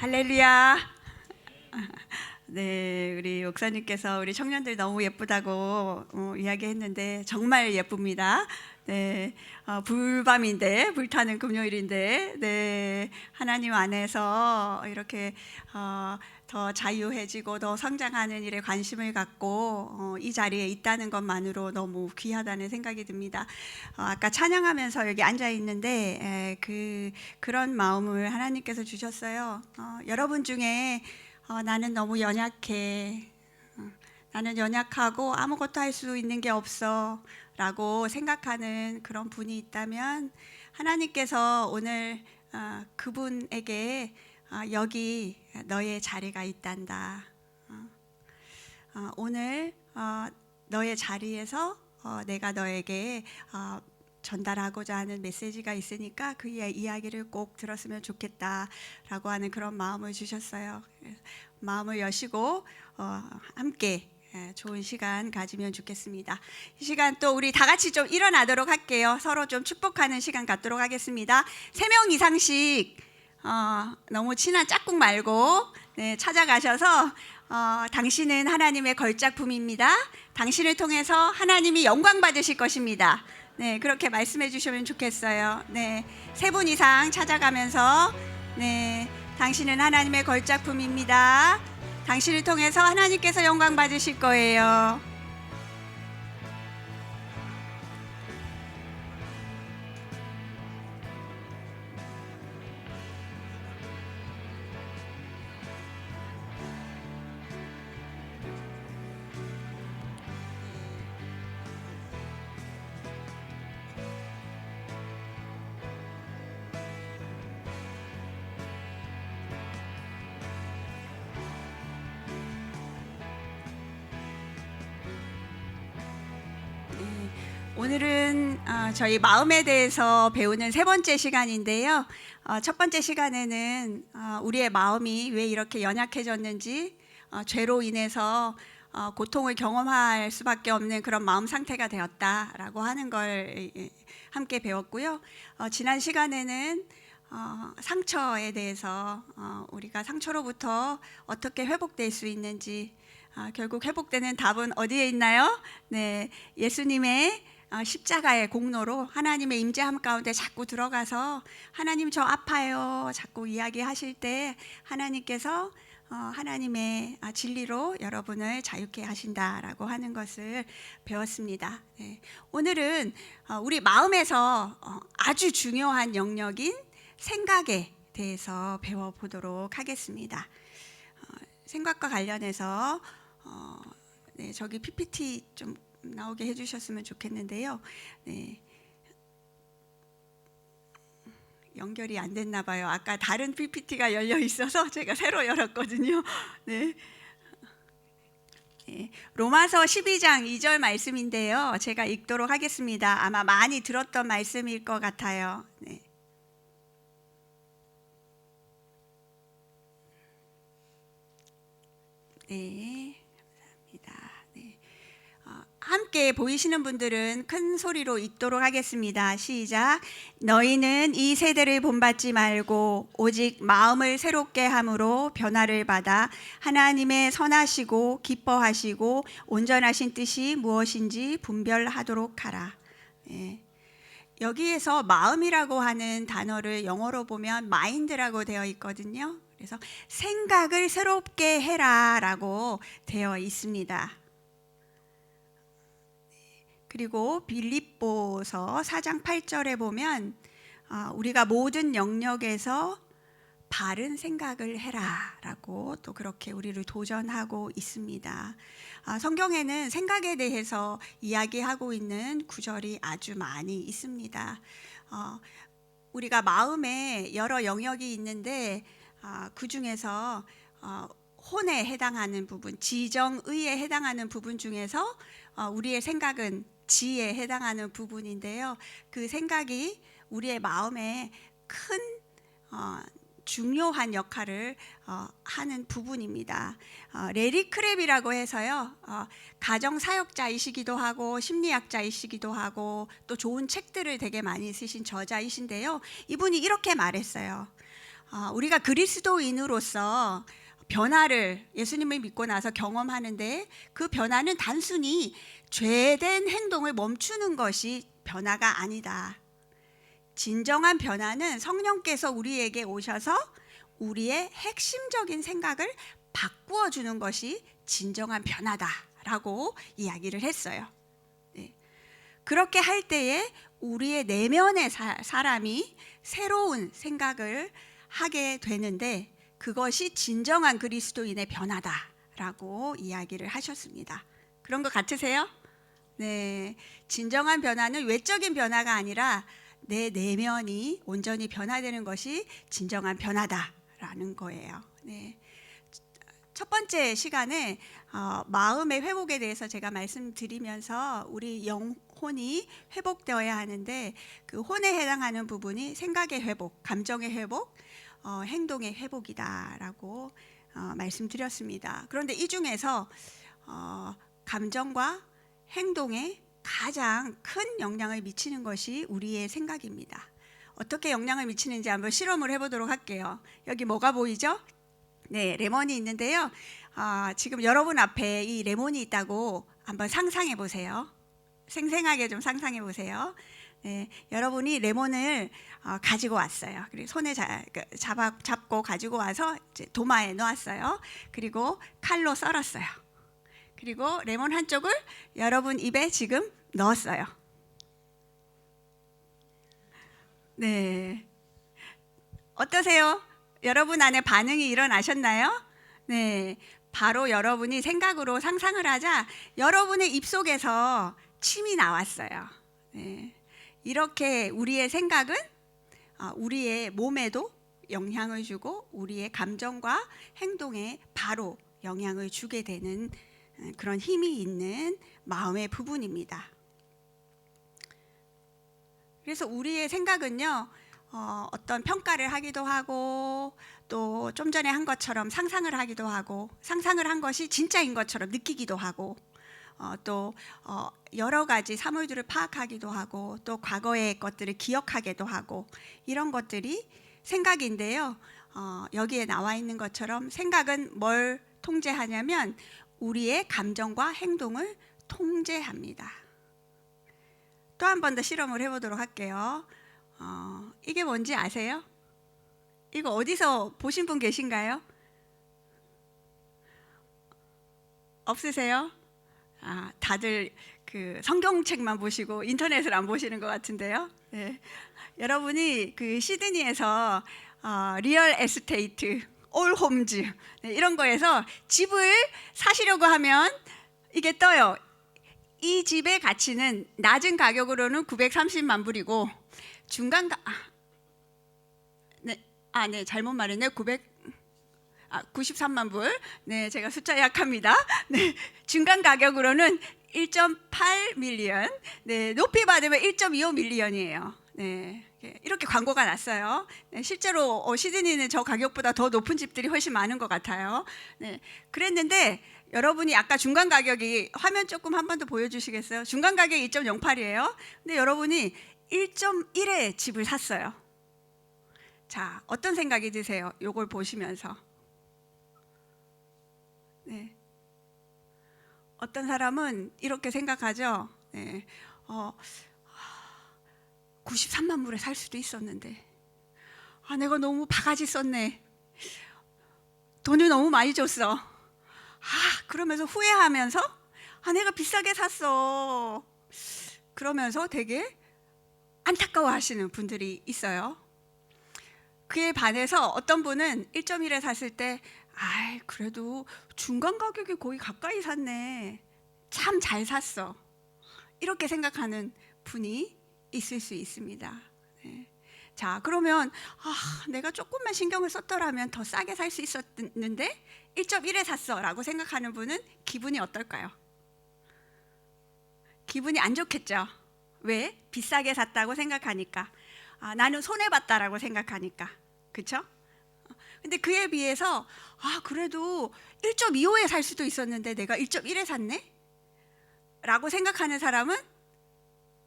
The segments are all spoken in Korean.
할렐루야. 네, 우리 목사님께서 우리 청년들 너무 예쁘다고 이야기했는데 정말 예쁩니다. 네, 불밤인데 불타는 금요일인데, 네, 하나님 안에서 이렇게 더 자유해지고 더 성장하는 일에 관심을 갖고 이 자리에 있다는 것만으로 너무 귀하다는 생각이 듭니다. 아까 찬양하면서 여기 앉아 있는데 그런 마음을 하나님께서 주셨어요. 여러분 중에 나는 너무 연약해. 나는 연약하고 아무것도 할 수 있는 게 없어 라고 생각하는 그런 분이 있다면 하나님께서 오늘 그분에게 여기 너의 자리가 있단다. 오늘 너의 자리에서 내가 너에게 전달하고자 하는 메시지가 있으니까 그 이야기를 꼭 들었으면 좋겠다라고 하는 그런 마음을 주셨어요. 마음을 여시고 함께 좋은 시간 가지면 좋겠습니다. 이 시간 또 우리 다 같이 좀 일어나도록 할게요. 서로 좀 축복하는 시간 갖도록 하겠습니다. 3명 이상씩 너무 친한 짝꿍 말고 찾아가셔서 당신은 하나님의 걸작품입니다. 당신을 통해서 하나님이 영광 받으실 것입니다. 네, 그렇게 말씀해 주시면 좋겠어요. 네, 3분 이상 찾아가면서 당신은 하나님의 걸작품입니다. 당신을 통해서 하나님께서 영광 받으실 거예요. 오늘은 저희 마음에 대해서 배우는 3번째 시간인데요. 첫 번째 시간에는 우리의 마음이 왜 이렇게 연약해졌는지, 죄로 인해서 고통을 경험할 수밖에 없는 그런 마음 상태가 되었다라고 하는 걸 함께 배웠고요. 지난 시간에는 상처에 대해서 우리가 상처로부터 어떻게 회복될 수 있는지, 결국 회복되는 답은 어디에 있나요? 네, 예수님의 십자가의 공로로 하나님의 임재함 가운데 자꾸 들어가서 하나님 저 아파요 자꾸 이야기하실 때 하나님께서 하나님의 진리로 여러분을 자유케 하신다라고 하는 것을 배웠습니다. 네. 오늘은 우리 마음에서 아주 중요한 영역인 생각에 대해서 배워보도록 하겠습니다. 생각과 관련해서 저기 PPT 좀 나오게 해주셨으면 좋겠는데요. 네. 연결이 안 됐나 봐요. 아까 다른 PPT가 열려 있어서 제가 새로 열었거든요. 네. 네. 로마서 12장 2절 말씀인데요. 제가 읽도록 하겠습니다. 아마 많이 들었던 말씀일 것 같아요. 네. 네. 함께 보이시는 분들은 큰 소리로 읽도록 하겠습니다. 시작. 너희는 이 세대를 본받지 말고 오직 마음을 새롭게 함으로 변화를 받아 하나님의 선하시고 기뻐하시고 온전하신 뜻이 무엇인지 분별하도록 하라. 네. 여기에서 마음이라고 하는 단어를 영어로 보면 mind라고 되어 있거든요. 그래서 생각을 새롭게 해라 라고 되어 있습니다. 그리고 빌립보서 4장 8절에 보면 우리가 모든 영역에서 바른 생각을 해라 라고 또 그렇게 우리를 도전하고 있습니다. 성경에는 생각에 대해서 이야기하고 있는 구절이 아주 많이 있습니다. 우리가 마음에 여러 영역이 있는데 그 중에서 혼에 해당하는 부분, 지정의에 해당하는 부분 중에서 우리의 생각은 지에 해당하는 부분인데요. 그 생각이 우리의 마음에 큰 중요한 역할을 하는 부분입니다. 레리 크랩이라고 해서요. 가정사역자이시기도 하고 심리학자이시기도 하고 또 좋은 책들을 되게 많이 쓰신 저자이신데요. 이분이 이렇게 말했어요. 우리가 그리스도인으로서 변화를 예수님을 믿고 나서 경험하는데 그 변화는 단순히 죄된 행동을 멈추는 것이 변화가 아니다. 진정한 변화는 성령께서 우리에게 오셔서 우리의 핵심적인 생각을 바꾸어 주는 것이 진정한 변화다라고 이야기를 했어요. 네. 그렇게 할 때에 우리의 내면의 사람이 새로운 생각을 하게 되는데 그것이 진정한 그리스도인의 변화다라고 이야기를 하셨습니다. 그런 것 같으세요? 네, 진정한 변화는 외적인 변화가 아니라 내 내면이 온전히 변화되는 것이 진정한 변화다라는 거예요. 네. 첫 번째 시간에 마음의 회복에 대해서 제가 말씀드리면서 우리 영혼이 회복되어야 하는데 그 혼에 해당하는 부분이 생각의 회복, 감정의 회복, 행동의 회복이다라고 말씀드렸습니다. 그런데 이 중에서 감정과 행동에 가장 큰 영향을 미치는 것이 우리의 생각입니다. 어떻게 영향을 미치는지 한번 실험을 해보도록 할게요. 여기 뭐가 보이죠? 네, 레몬이 있는데요. 지금 여러분 앞에 이 레몬이 있다고 한번 상상해 보세요. 생생하게 좀 상상해 보세요. 네, 여러분이 레몬을 가지고 왔어요. 그리고 손에 잡고 가지고 와서 이제 도마에 놓았어요. 그리고 칼로 썰었어요. 그리고 레몬 한쪽을 여러분 입에 지금 넣었어요. 네, 어떠세요? 여러분 안에 반응이 일어나셨나요? 네, 바로 여러분이 생각으로 상상을 하자 여러분의 입속에서 침이 나왔어요. 네, 이렇게 우리의 생각은 우리의 몸에도 영향을 주고 우리의 감정과 행동에 바로 영향을 주게 되는 그런 힘이 있는 마음의 부분입니다. 그래서 우리의 생각은요, 어떤 평가를 하기도 하고 또 좀 전에 한 것처럼 상상을 하기도 하고 상상을 한 것이 진짜인 것처럼 느끼기도 하고 또 여러 가지 사물들을 파악하기도 하고 또 과거의 것들을 기억하기도 하고 이런 것들이 생각인데요. 여기에 나와 있는 것처럼 생각은 뭘 통제하냐면 우리의 감정과 행동을 통제합니다. 또 한 번 더 실험을 해보도록 할게요. 이게 뭔지 아세요? 이거 어디서 보신 분 계신가요? 없으세요? 다들 그 성경책만 보시고 인터넷을 안 보시는 것 같은데요. 네. 여러분이 그 시드니에서 리얼 에스테이트, 올 홈즈 이런 거에서 집을 사시려고 하면 이게 떠요. 이 집의 가치는 낮은 가격으로는 930만 불이고 중간 네, 잘못 말했네요. 93만 불. 네, 제가 숫자 약합니다. 네, 중간 가격으로는 1.8 밀리언. 네, 높이 받으면 1.25 밀리언이에요. 네, 이렇게 광고가 났어요. 네, 실제로 시드니는 저 가격보다 더 높은 집들이 훨씬 많은 것 같아요. 네, 그랬는데 여러분이 아까 중간 가격이 화면 조금 한 번 더 보여주시겠어요? 중간 가격이 2.08이에요. 근데 여러분이 1.1의 집을 샀어요. 자, 어떤 생각이 드세요? 이걸 보시면서. 네. 어떤 사람은 이렇게 생각하죠. 네. 93만 불에 살 수도 있었는데 내가 너무 바가지 썼네. 돈을 너무 많이 줬어. 그러면서 후회하면서 내가 비싸게 샀어. 그러면서 되게 안타까워하시는 분들이 있어요. 그에 반해서 어떤 분은 1.1에 샀을 때 그래도 중간 가격이 거의 가까이 샀네. 참 잘 샀어. 이렇게 생각하는 분이 있을 수 있습니다. 네. 자, 그러면 내가 조금만 신경을 썼더라면 더 싸게 살 수 있었는데 1.1에 샀어 라고 생각하는 분은 기분이 어떨까요? 기분이 안 좋겠죠. 왜? 비싸게 샀다고 생각하니까. 나는 손해봤다라고 생각하니까. 그렇죠? 근데 그에 비해서 그래도 1.25에 살 수도 있었는데 내가 1.1에 샀네? 라고 생각하는 사람은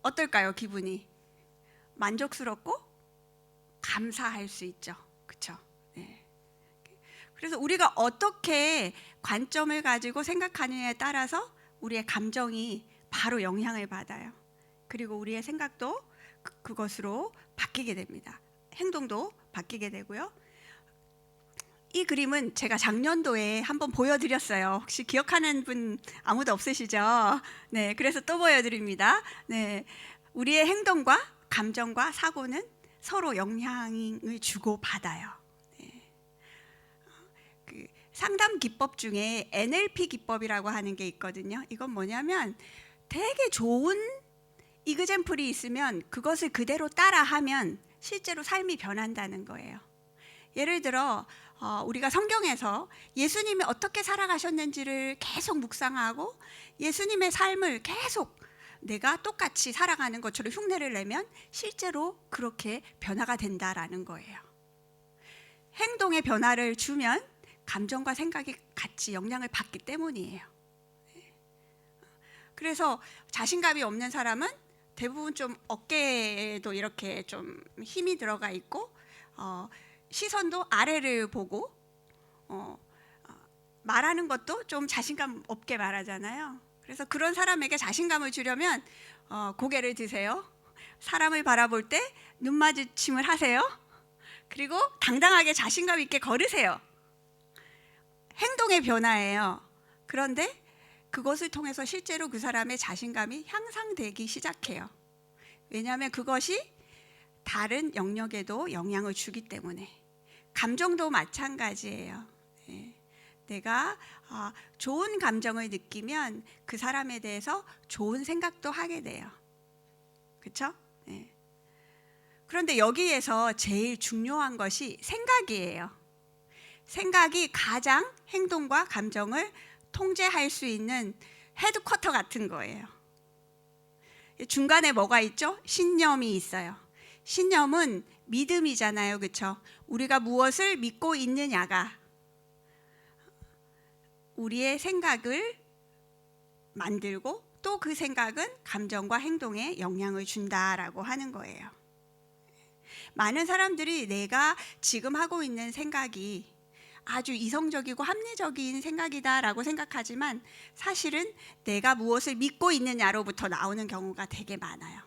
어떨까요? 기분이 만족스럽고 감사할 수 있죠. 그렇죠? 그래서 우리가 어떻게 관점을 가지고 생각하느냐에 따라서 우리의 감정이 바로 영향을 받아요. 그리고 우리의 생각도 그것으로 바뀌게 됩니다. 행동도 바뀌게 되고요. 이 그림은 제가 작년도에 한번 보여드렸어요. 혹시 기억하는 분 아무도 없으시죠? 네, 그래서 또 보여드립니다. 네, 우리의 행동과 감정과 사고는 서로 영향을 주고 받아요. 네. 그 상담 기법 중에 NLP 기법이라고 하는 게 있거든요. 이건 뭐냐면 되게 좋은 이그젬플이 있으면 그것을 그대로 따라하면 실제로 삶이 변한다는 거예요. 예를 들어 우리가 성경에서 예수님이 어떻게 살아가셨는지를 계속 묵상하고 예수님의 삶을 계속 내가 똑같이 살아가는 것처럼 흉내를 내면 실제로 그렇게 변화가 된다라는 거예요. 행동의 변화를 주면 감정과 생각이 같이 영향을 받기 때문이에요. 그래서 자신감이 없는 사람은 대부분 좀 어깨에도 이렇게 좀 힘이 들어가 있고 시선도 아래를 보고 말하는 것도 좀 자신감 없게 말하잖아요. 그래서 그런 사람에게 자신감을 주려면 고개를 드세요. 사람을 바라볼 때 눈 마주침을 하세요. 그리고 당당하게 자신감 있게 걸으세요. 행동의 변화예요. 그런데 그것을 통해서 실제로 그 사람의 자신감이 향상되기 시작해요. 왜냐하면 그것이 다른 영역에도 영향을 주기 때문에. 감정도 마찬가지예요. 내가 좋은 감정을 느끼면 그 사람에 대해서 좋은 생각도 하게 돼요. 그렇죠? 그런데 여기에서 제일 중요한 것이 생각이에요. 생각이 가장 행동과 감정을 통제할 수 있는 헤드쿼터 같은 거예요. 중간에 뭐가 있죠? 신념이 있어요. 신념은 믿음이잖아요. 그렇죠? 우리가 무엇을 믿고 있느냐가 우리의 생각을 만들고 또 그 생각은 감정과 행동에 영향을 준다라고 하는 거예요. 많은 사람들이 내가 지금 하고 있는 생각이 아주 이성적이고 합리적인 생각이다라고 생각하지만 사실은 내가 무엇을 믿고 있느냐로부터 나오는 경우가 되게 많아요.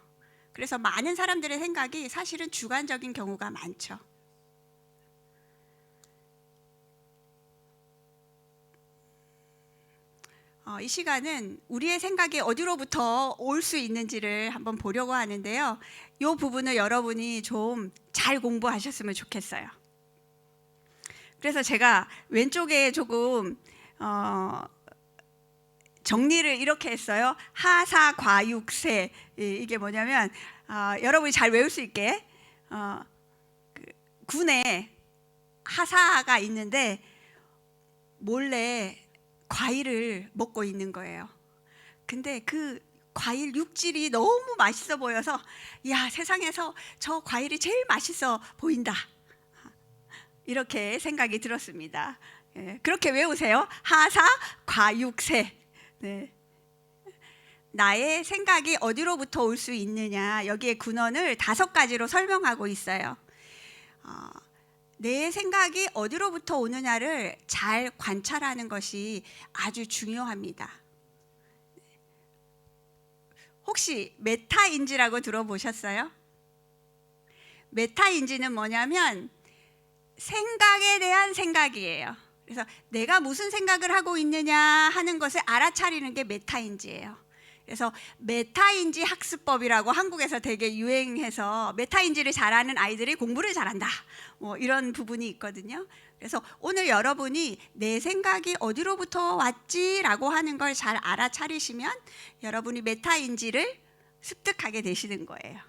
그래서 많은 사람들의 생각이 사실은 주관적인 경우가 많죠. 이 시간은 우리의 생각이 어디로부터 올 수 있는지를 한번 보려고 하는데요. 이 부분을 여러분이 좀 잘 공부하셨으면 좋겠어요. 그래서 제가 왼쪽에 조금 정리를 이렇게 했어요. 하사과육세. 이게 뭐냐면 여러분이 잘 외울 수 있게 군에 하사가 있는데 몰래 과일을 먹고 있는 거예요. 근데 그 과일 육질이 너무 맛있어 보여서 야, 세상에서 저 과일이 제일 맛있어 보인다. 이렇게 생각이 들었습니다. 그렇게 외우세요. 하사 과육세. 네. 나의 생각이 어디로부터 올 수 있느냐, 여기에 근원을 5가지로 설명하고 있어요. 내 생각이 어디로부터 오느냐를 잘 관찰하는 것이 아주 중요합니다. 혹시 메타인지라고 들어보셨어요? 메타인지는 뭐냐면 생각에 대한 생각이에요. 그래서 내가 무슨 생각을 하고 있느냐 하는 것을 알아차리는 게 메타인지예요. 그래서 메타인지 학습법이라고 한국에서 되게 유행해서 메타인지를 잘하는 아이들이 공부를 잘한다, 뭐 이런 부분이 있거든요. 그래서 오늘 여러분이 내 생각이 어디로부터 왔지라고 하는 걸 잘 알아차리시면 여러분이 메타인지를 습득하게 되시는 거예요.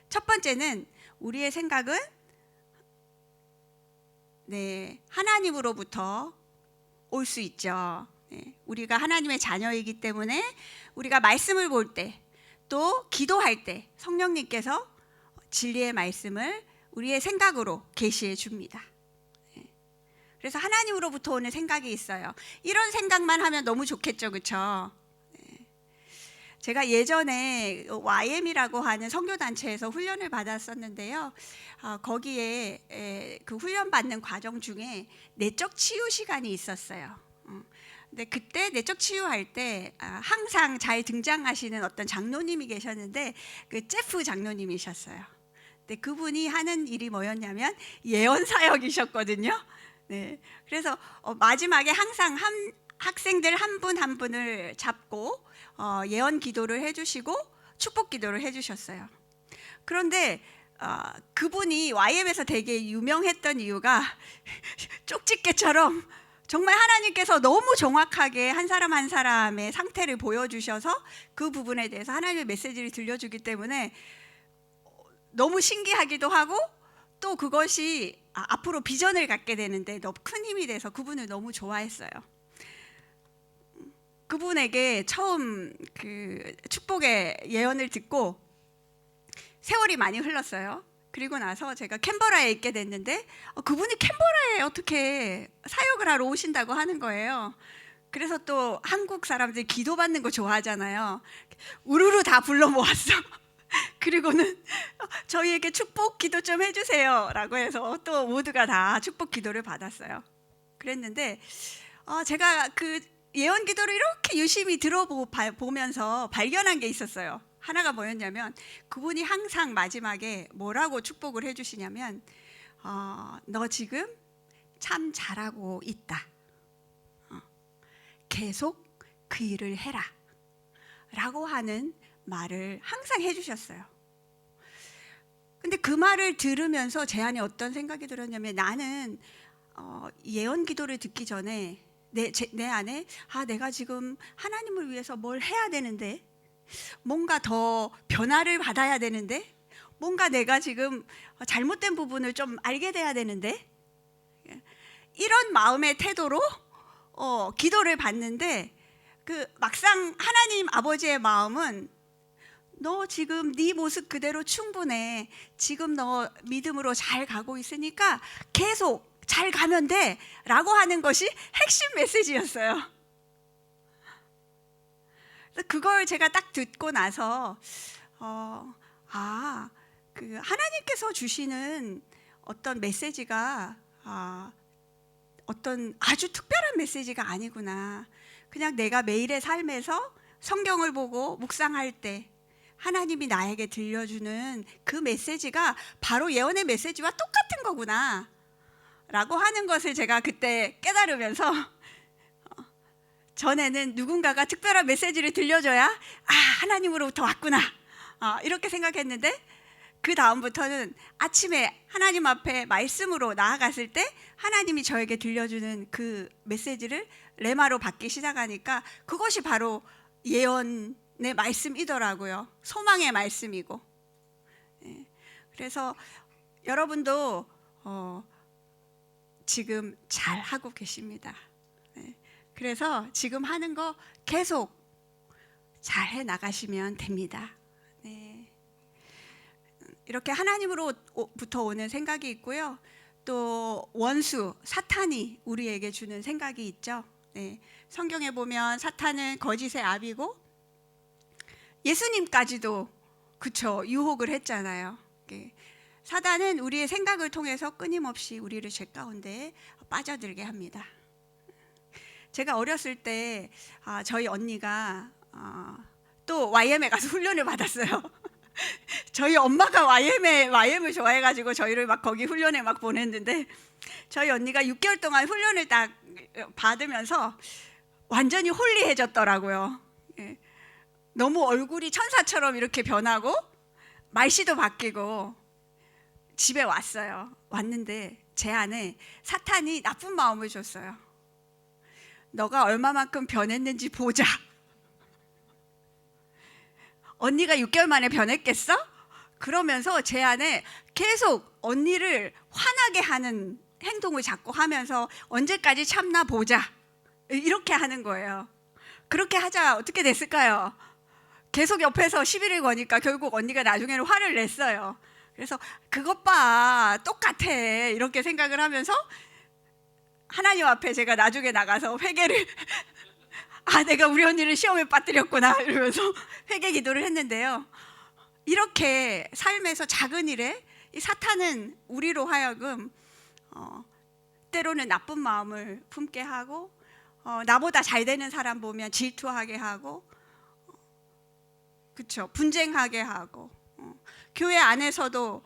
첫 번째는 우리의 생각은 하나님으로부터 올 수 있죠. 우리가 하나님의 자녀이기 때문에 우리가 말씀을 볼 때, 또 기도할 때 성령님께서 진리의 말씀을 우리의 생각으로 계시해 줍니다. 그래서 하나님으로부터 오는 생각이 있어요. 이런 생각만 하면 너무 좋겠죠, 그렇죠? 제가 예전에 YM이라고 하는 선교단체에서 훈련을 받았었는데요. 거기에 그 훈련 받는 과정 중에 내적 치유 시간이 있었어요. 근데 그때 내적 치유할 때 항상 잘 등장하시는 어떤 장로님이 계셨는데 그 제프 장로님이셨어요. 근데 그분이 하는 일이 뭐였냐면 예언 사역이셨거든요. 네, 그래서 마지막에 항상 학생들 한 분 한 분을 잡고 예언 기도를 해주시고 축복 기도를 해주셨어요. 그런데 그분이 YM에서 되게 유명했던 이유가 쪽집게처럼 정말 하나님께서 너무 정확하게 한 사람 한 사람의 상태를 보여주셔서 그 부분에 대해서 하나님의 메시지를 들려주기 때문에 너무 신기하기도 하고 또 그것이 앞으로 비전을 갖게 되는데 너무 큰 힘이 돼서 그분을 너무 좋아했어요. 그분에게 처음 그 축복의 예언을 듣고 세월이 많이 흘렀어요. 그리고 나서 제가 캔버라에 있게 됐는데 그분이 캔버라에 어떻게 사역을 하러 오신다고 하는 거예요. 그래서 또 한국 사람들이 기도받는 거 좋아하잖아요. 우르르 다 불러 모았어. 그리고는 저희에게 축복 기도 좀 해주세요 라고 해서 또 모두가 다 축복 기도를 받았어요. 그랬는데 제가 그 예언 기도를 이렇게 유심히 들어보면서 발견한 게 있었어요. 하나가 뭐였냐면 그분이 항상 마지막에 뭐라고 축복을 해주시냐면 너 지금 참 잘하고 있다. 계속 그 일을 해라 라고 하는 말을 항상 해주셨어요. 근데 그 말을 들으면서 제 안에 어떤 생각이 들었냐면 나는 예언 기도를 듣기 전에 내 안에 내가 지금 하나님을 위해서 뭘 해야 되는데 뭔가 더 변화를 받아야 되는데 뭔가 내가 지금 잘못된 부분을 좀 알게 돼야 되는데 이런 마음의 태도로 기도를 받는데 그 막상 하나님 아버지의 마음은 너 지금 네 모습 그대로 충분해. 지금 너 믿음으로 잘 가고 있으니까 계속 잘 가면 돼 라고 하는 것이 핵심 메시지였어요. 그걸 제가 딱 듣고 나서 그 하나님께서 주시는 어떤 메시지가 어떤 아주 특별한 메시지가 아니구나. 그냥 내가 매일의 삶에서 성경을 보고 묵상할 때 하나님이 나에게 들려주는 그 메시지가 바로 예언의 메시지와 똑같은 거구나 라고 하는 것을 제가 그때 깨달으면서 전에는 누군가가 특별한 메시지를 들려줘야 하나님으로부터 왔구나 이렇게 생각했는데 그 다음부터는 아침에 하나님 앞에 말씀으로 나아갔을 때 하나님이 저에게 들려주는 그 메시지를 레마로 받기 시작하니까 그것이 바로 예언의 말씀이더라고요. 소망의 말씀이고. 그래서 여러분도 지금 잘 하고 계십니다. 그래서 지금 하는 거 계속 잘 해 나가시면 됩니다. 이렇게 하나님으로부터 오는 생각이 있고요. 또 원수 사탄이 우리에게 주는 생각이 있죠. 성경에 보면 사탄은 거짓의 아비고 예수님까지도 유혹을 했잖아요. 사단은 우리의 생각을 통해서 끊임없이 우리를 죄 가운데 빠져들게 합니다. 제가 어렸을 때 저희 언니가 또 YM에 가서 훈련을 받았어요. 저희 엄마가 YM을 좋아해가지고 저희를 막 거기 훈련에 막 보냈는데 저희 언니가 6개월 동안 훈련을 딱 받으면서 완전히 홀리해졌더라고요. 너무 얼굴이 천사처럼 이렇게 변하고 말씨도 바뀌고 집에 왔는데 제 안에 사탄이 나쁜 마음을 줬어요. 너가 얼마만큼 변했는지 보자. 언니가 6개월 만에 변했겠어? 그러면서 제 안에 계속 언니를 화나게 하는 행동을 자꾸 하면서 언제까지 참나 보자 이렇게 하는 거예요. 그렇게 하자 어떻게 됐을까요? 계속 옆에서 시비를 거니까 결국 언니가 나중에는 화를 냈어요. 그래서 그것 봐 똑같아 이렇게 생각을 하면서 하나님 앞에 제가 나중에 나가서 회개를 아, 내가 우리 언니를 시험에 빠뜨렸구나 이러면서 회개 기도를 했는데요. 이렇게 삶에서 작은 일에 이 사탄은 우리로 하여금 때로는 나쁜 마음을 품게 하고, 나보다 잘 되는 사람 보면 질투하게 하고, 그렇죠, 분쟁하게 하고, 교회 안에서도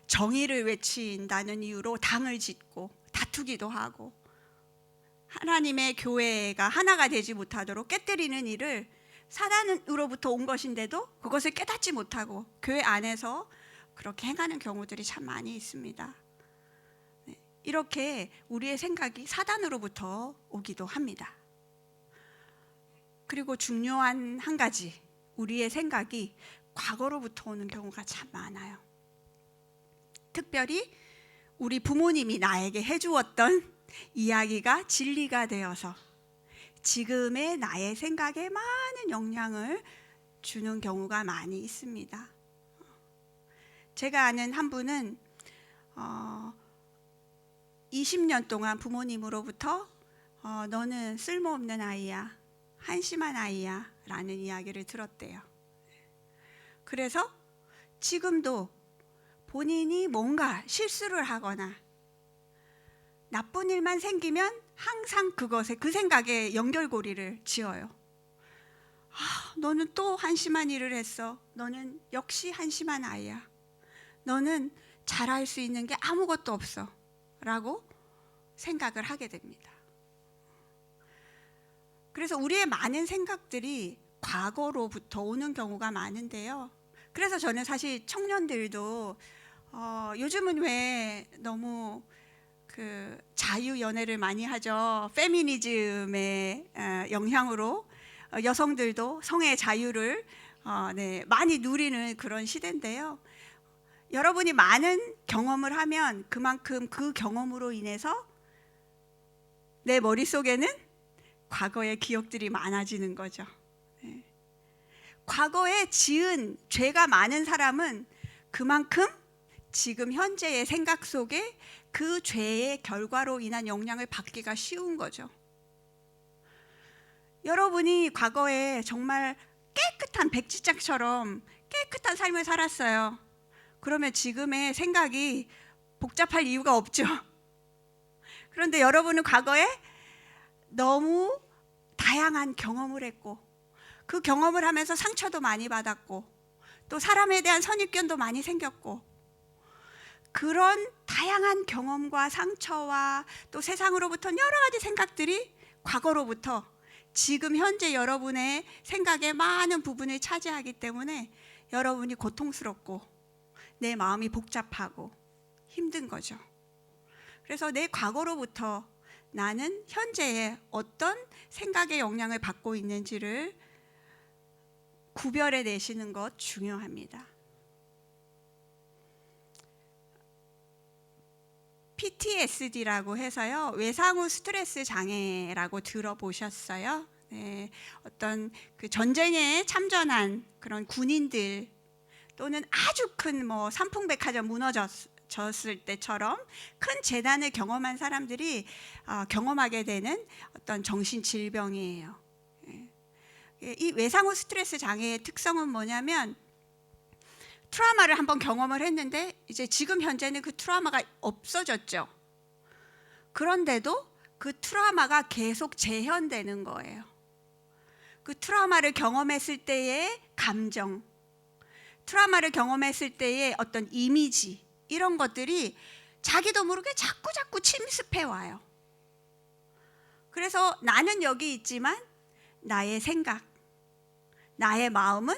정의를 외친다는 이유로 당을 짓고 다투기도 하고, 하나님의 교회가 하나가 되지 못하도록 깨뜨리는 일을 사단으로부터 온 것인데도 그것을 깨닫지 못하고 교회 안에서 그렇게 행하는 경우들이 참 많이 있습니다. 이렇게 우리의 생각이 사단으로부터 오기도 합니다. 그리고 중요한 한 가지, 우리의 생각이 과거로부터 오는 경우가 참 많아요. 특별히 우리 부모님이 나에게 해주었던 이야기가 진리가 되어서 지금의 나의 생각에 많은 영향을 주는 경우가 많이 있습니다. 제가 아는 한 분은 20년 동안 부모님으로부터 너는 쓸모없는 아이야, 한심한 아이야 라는 이야기를 들었대요. 그래서 지금도 본인이 뭔가 실수를 하거나 나쁜 일만 생기면 항상 그것에, 그 생각에 연결고리를 지어요. 아, 너는 또 한심한 일을 했어. 너는 역시 한심한 아이야. 너는 잘할 수 있는 게 아무것도 없어 라고 생각을 하게 됩니다. 그래서 우리의 많은 생각들이 과거로부터 오는 경우가 많은데요. 그래서 저는 사실 청년들도 요즘은 왜 너무 그 자유 연애를 많이 하죠. 페미니즘의 영향으로 여성들도 성의 자유를 많이 누리는 그런 시대인데요. 여러분이 많은 경험을 하면 그만큼 그 경험으로 인해서 내 머릿속에는 과거의 기억들이 많아지는 거죠. 과거에 지은 죄가 많은 사람은 그만큼 지금 현재의 생각 속에 그 죄의 결과로 인한 영향을 받기가 쉬운 거죠. 여러분이 과거에 정말 깨끗한 백지장처럼 깨끗한 삶을 살았어요. 그러면 지금의 생각이 복잡할 이유가 없죠. 그런데 여러분은 과거에 너무 다양한 경험을 했고, 그 경험을 하면서 상처도 많이 받았고, 또 사람에 대한 선입견도 많이 생겼고, 그런 다양한 경험과 상처와 또 세상으로부터 여러 가지 생각들이 과거로부터 지금 현재 여러분의 생각의 많은 부분을 차지하기 때문에 여러분이 고통스럽고 내 마음이 복잡하고 힘든 거죠. 그래서 내 과거로부터 나는 현재에 어떤 생각의 영향을 받고 있는지를 구별해 내시는 것 중요합니다. PTSD라고 해서요, 외상후 스트레스 장애라고 들어보셨어요? 네, 어떤 그 전쟁에 참전한 그런 군인들 또는 아주 큰 삼풍백화점 무너졌을 때처럼 큰 재난을 경험한 사람들이 경험하게 되는 어떤 정신 질병이에요. 이 외상후 스트레스 장애의 특성은 뭐냐면, 트라우마를 한번 경험을 했는데 이제 지금 현재는 그 트라우마가 없어졌죠. 그런데도 그 트라우마가 계속 재현되는 거예요. 그 트라우마를 경험했을 때의 감정, 트라우마를 경험했을 때의 어떤 이미지, 이런 것들이 자기도 모르게 자꾸 침습해 와요. 그래서 나는 여기 있지만 나의 생각, 나의 마음은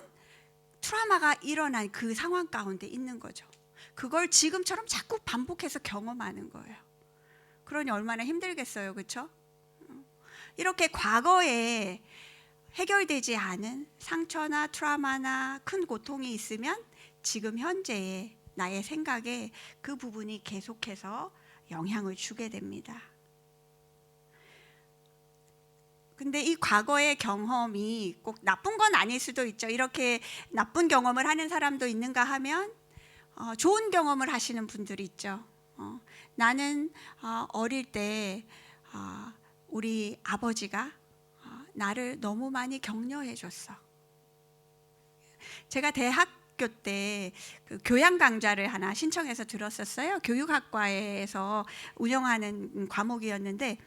트라우마가 일어난 그 상황 가운데 있는 거죠. 그걸 지금처럼 자꾸 반복해서 경험하는 거예요. 그러니 얼마나 힘들겠어요, 그렇죠? 이렇게 과거에 해결되지 않은 상처나 트라우마나 큰 고통이 있으면 지금 현재의 나의 생각에 그 부분이 계속해서 영향을 주게 됩니다. 근데 이 과거의 경험이 꼭 나쁜 건 아닐 수도 있죠. 이렇게 나쁜 경험을 하는 사람도 있는가 하면 좋은 경험을 하시는 분들이 있죠. 나는 어릴 때 우리 아버지가 나를 너무 많이 격려해 줬어. 제가 대학교 때 그 교양 강좌를 하나 신청해서 들었었어요. 교육학과에서 운영하는 과목이었는데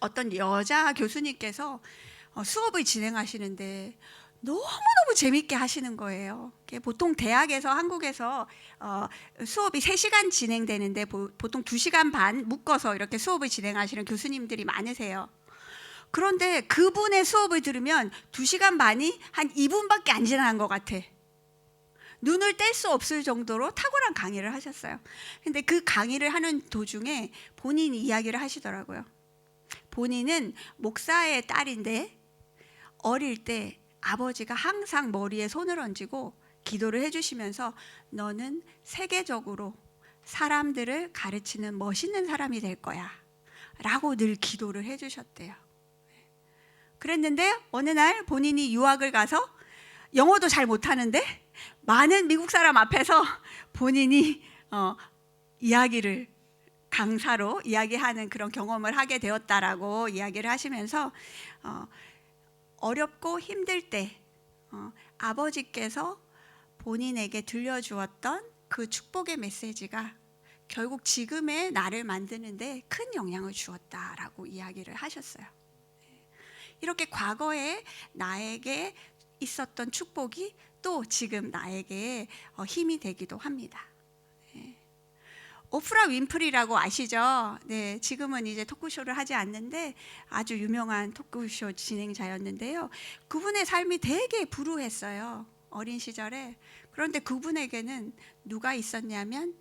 어떤 여자 교수님께서 수업을 진행하시는데 너무너무 재밌게 하시는 거예요. 보통 대학에서 한국에서 수업이 3시간 진행되는데 보통 2시간 반 묶어서 이렇게 수업을 진행하시는 교수님들이 많으세요. 그런데 그분의 수업을 들으면 2시간 반이 한 2분밖에 안 지난 것 같아. 눈을 뗄 수 없을 정도로 탁월한 강의를 하셨어요. 근데 그 강의를 하는 도중에 본인이 이야기를 하시더라고요. 본인은 목사의 딸인데 어릴 때 아버지가 항상 머리에 손을 얹고 기도를 해주시면서 너는 세계적으로 사람들을 가르치는 멋있는 사람이 될 거야 라고 늘 기도를 해주셨대요. 그랬는데 어느 날 본인이 유학을 가서 영어도 잘 못하는데 많은 미국 사람 앞에서 본인이 이야기를 강사로 이야기하는 그런 경험을 하게 되었다라고 이야기를 하시면서 어렵고 힘들 때 아버지께서 본인에게 들려주었던 그 축복의 메시지가 결국 지금의 나를 만드는데 큰 영향을 주었다라고 이야기를 하셨어요. 이렇게 과거에 나에게 있었던 축복이 또 지금 나에게 힘이 되기도 합니다. 오프라 윈프리라고 아시죠? 네, 지금은 이제 토크쇼를 하지 않는데 아주 유명한 토크쇼 진행자였는데요. 그분의 삶이 되게 불우했어요. 어린 시절에. 그런데 그분에게는 누가 있었냐면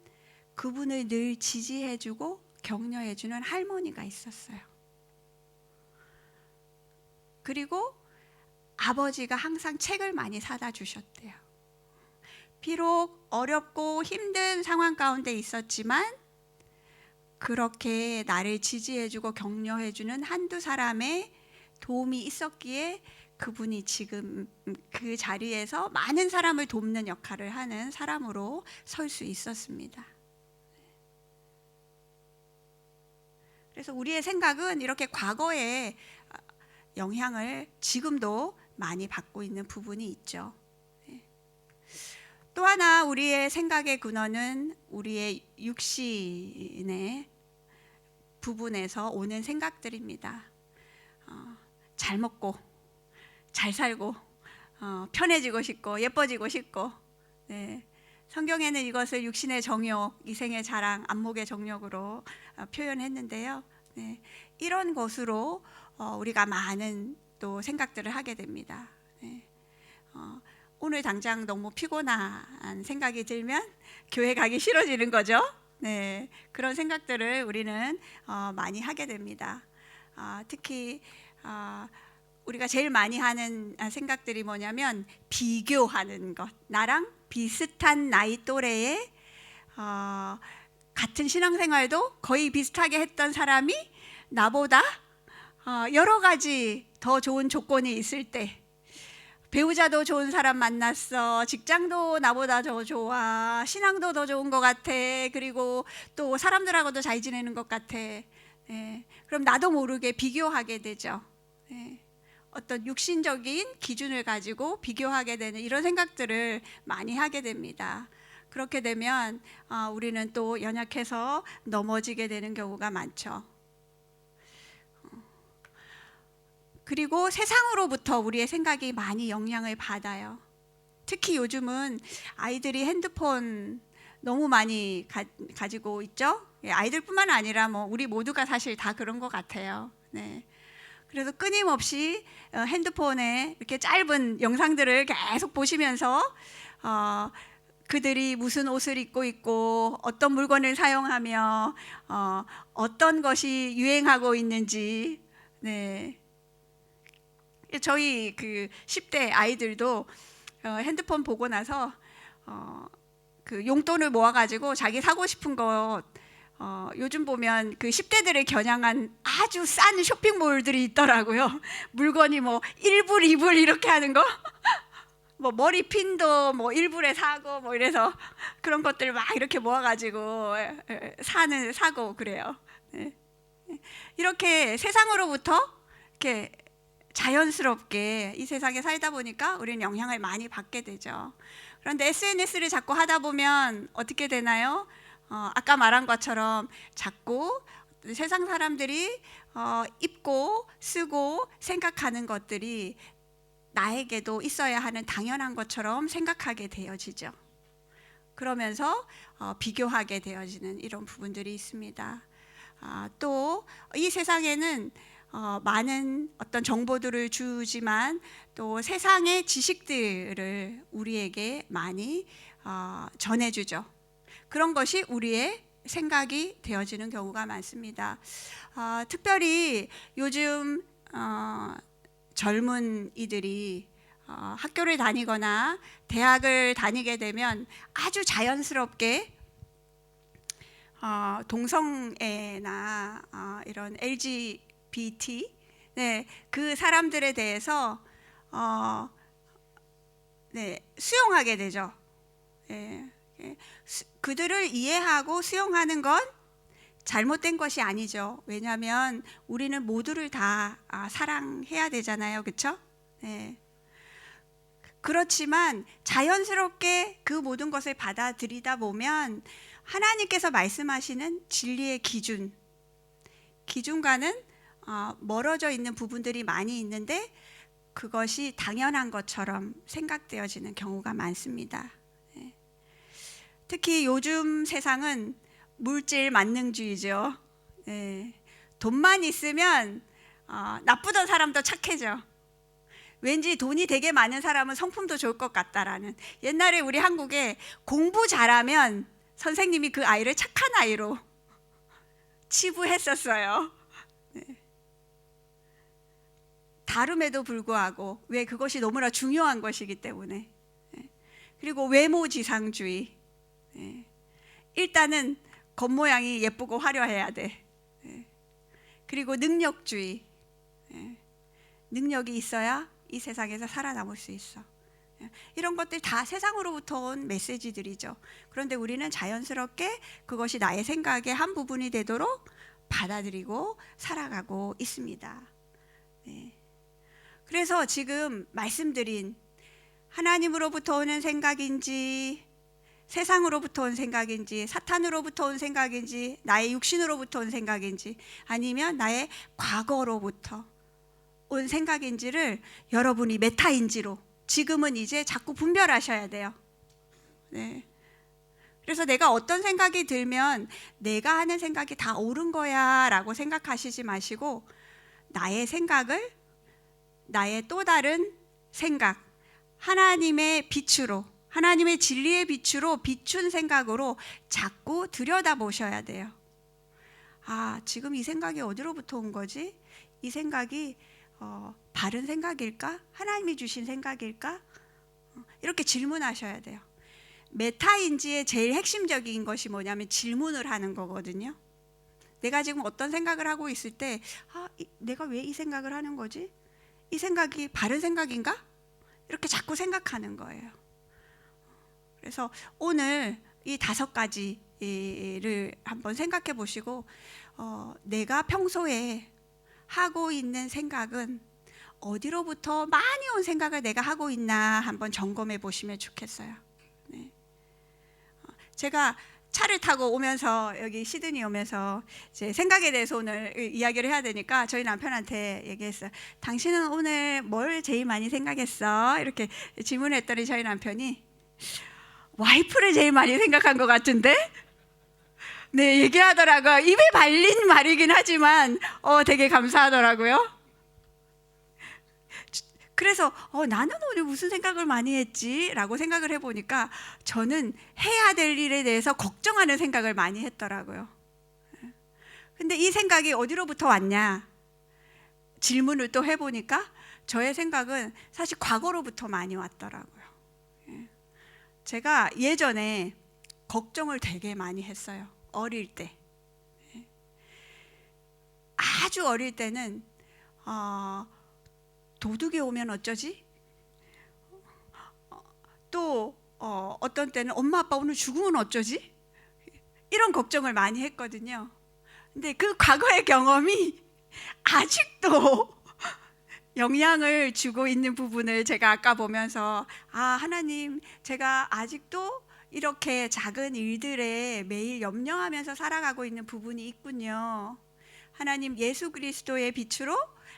그분을 늘 지지해주고 격려해주는 할머니가 있었어요. 그리고 아버지가 항상 책을 많이 사다 주셨대요. 비록 어렵고 힘든 상황 가운데 있었지만 그렇게 나를 지지해주고 격려해주는 한두 사람의 도움이 있었기에 그분이 지금 그 자리에서 많은 사람을 돕는 역할을 하는 사람으로 설 수 있었습니다. 그래서 우리의 생각은 이렇게 과거의 영향을 지금도 많이 받고 있는 부분이 있죠. 또 하나 우리의 생각의 근원은 우리의 육신의 부분에서 오는 생각들입니다. 잘 먹고 잘 살고 편해지고 싶고 예뻐지고 싶고, 네. 성경에는 이것을 육신의 정욕, 이생의 자랑, 안목의 정욕으로 표현했는데요. 네. 이런 것으로 우리가 많은 또 생각들을 하게 됩니다. 네. 오늘 당장 너무 피곤한 생각이 들면 교회 가기 싫어지는 거죠. 네, 그런 생각들을 우리는 많이 하게 됩니다. 특히 우리가 제일 많이 하는 생각들이 뭐냐면 비교하는 것. 나랑 비슷한 나이 또래의 같은 신앙생활도 거의 비슷하게 했던 사람이 나보다 여러 가지 더 좋은 조건이 있을 때, 배우자도 좋은 사람 만났어, 직장도 나보다 더 좋아, 신앙도 더 좋은 것 같아, 그리고 또 사람들하고도 잘 지내는 것 같아. 네. 그럼 나도 모르게 비교하게 되죠. 네. 어떤 육신적인 기준을 가지고 비교하게 되는 이런 생각들을 많이 하게 됩니다. 그렇게 되면 우리는 또 연약해서 넘어지게 되는 경우가 많죠. 그리고 세상으로부터 우리의 생각이 많이 영향을 받아요. 특히 요즘은 아이들이 핸드폰 너무 많이 가지고 있죠. 아이들뿐만 아니라 우리 모두가 사실 다 그런 것 같아요. 네. 그래서 끊임없이 핸드폰에 이렇게 짧은 영상들을 계속 보시면서 그들이 무슨 옷을 입고 있고 어떤 물건을 사용하며 어떤 것이 유행하고 있는지, 네. 저희 그 10대 아이들도 핸드폰 보고 나서 그 용돈을 모아가지고 자기 사고 싶은 것, 요즘 보면 그 10대들을 겨냥한 아주 싼 쇼핑몰들이 있더라고요. 물건이 1불, 2불 이렇게 하는 거, 머리핀도 1불에 사고 이래서 그런 것들 막 이렇게 모아가지고 사고 그래요. 이렇게 세상으로부터 이렇게 자연스럽게 이 세상에 살다 보니까 우리는 영향을 많이 받게 되죠. 그런데 SNS를 자꾸 하다 보면 어떻게 되나요? 아까 말한 것처럼 자꾸 세상 사람들이 입고 쓰고 생각하는 것들이 나에게도 있어야 하는 당연한 것처럼 생각하게 되어지죠. 그러면서 비교하게 되어지는 이런 부분들이 있습니다. 또 이 세상에는 많은 어떤 정보들을 주지만 또 세상의 지식들을 우리에게 많이 전해주죠. 그런 것이 우리의 생각이 되어지는 경우가 많습니다. 특별히 요즘 젊은 이들이 학교를 다니거나 대학을 다니게 되면 아주 자연스럽게 동성애나 이런 LGBT 그 사람들에 대해서 수용하게 되죠. 그들을 이해하고 수용하는 건 잘못된 것이 아니죠. 왜냐하면 우리는 모두를 다 사랑해야 되잖아요, 그렇죠? 그렇지만 자연스럽게 그 모든 것을 받아들이다 보면 하나님께서 말씀하시는 진리의 기준과는 멀어져 있는 부분들이 많이 있는데 그것이 당연한 것처럼 생각되어지는 경우가 많습니다. 특히 요즘 세상은 물질 만능주의죠. 돈만 있으면 나쁘던 사람도 착해져. 왠지 돈이 되게 많은 사람은 성품도 좋을 것 같다라는. 옛날에 우리 한국에 공부 잘하면 선생님이 그 아이를 착한 아이로 치부했었어요. 다름에도 불구하고 왜 그것이 너무나 중요한 것이기 때문에. 그리고 외모지상주의. 일단은 겉모양이 예쁘고 화려해야 돼. 그리고 능력주의. 능력이 있어야 이 세상에서 살아남을 수 있어. 이런 것들 다 세상으로부터 온 메시지들이죠. 그런데 우리는 자연스럽게 그것이 나의 생각의 한 부분이 되도록 받아들이고 살아가고 있습니다. 그래서 지금 말씀드린 하나님으로부터 오는 생각인지 세상으로부터 온 생각인지 사탄으로부터 온 생각인지 나의 육신으로부터 온 생각인지 아니면 나의 과거로부터 온 생각인지를 여러분이 메타인지로 지금은 이제 자꾸 분별하셔야 돼요. 그래서 내가 어떤 생각이 들면 내가 하는 생각이 다 옳은 거야 라고 생각하시지 마시고 나의 생각을 나의 또 다른 생각 하나님의 빛으로 하나님의 진리의 빛으로 비춘 생각으로 자꾸 들여다보셔야 돼요. 지금 이 생각이 어디로부터 온 거지? 이 생각이 바른 생각일까? 하나님이 주신 생각일까? 이렇게 질문하셔야 돼요. 메타인지의 제일 핵심적인 것이 뭐냐면 질문을 하는 거거든요. 내가 지금 어떤 생각을 하고 있을 때 내가 왜 이 생각을 하는 거지? 이 생각이 바른 생각인가? 이렇게 자꾸 생각하는 거예요. 그래서 오늘 이 5가지를 한번 생각해 보시고 내가 평소에 하고 있는 생각은 어디로부터 많이 온 생각을 내가 하고 있나 한번 점검해 보시면 좋겠어요. 제가 차를 타고 오면서 여기 시드니 오면서 이제 생각에 대해서 오늘 이야기를 해야 되니까 저희 남편한테 얘기했어요. 당신은 오늘 뭘 제일 많이 생각했어? 이렇게 질문했더니 저희 남편이 와이프를 제일 많이 생각한 것 같은데? 네, 얘기하더라고요. 입에 발린 말이긴 하지만 되게 감사하더라고요. 그래서 나는 오늘 무슨 생각을 많이 했지? 라고 생각을 해보니까 저는 해야 될 일에 대해서 걱정하는 생각을 많이 했더라고요. 근데 이 생각이 어디로부터 왔냐? 질문을 또 해보니까 저의 생각은 사실 과거로부터 많이 왔더라고요. 제가 예전에 걱정을 되게 많이 했어요. 어릴 때. 아주 어릴 때는 도둑이 오면 어쩌지? 또 어떤 때는 엄마 아빠 오늘 죽으면 어쩌지? 이런 걱정을 많이 했거든요. 근데 그 과거의 경험이 아직도 영향을 주고 있는 부분을 제가 아까 보면서 하나님, 제가 아직도 이렇게 작은 일들에 매일 염려하면서 살아가고 있는 부분이 있군요. 하나님, 예수 그리스도의 빛으로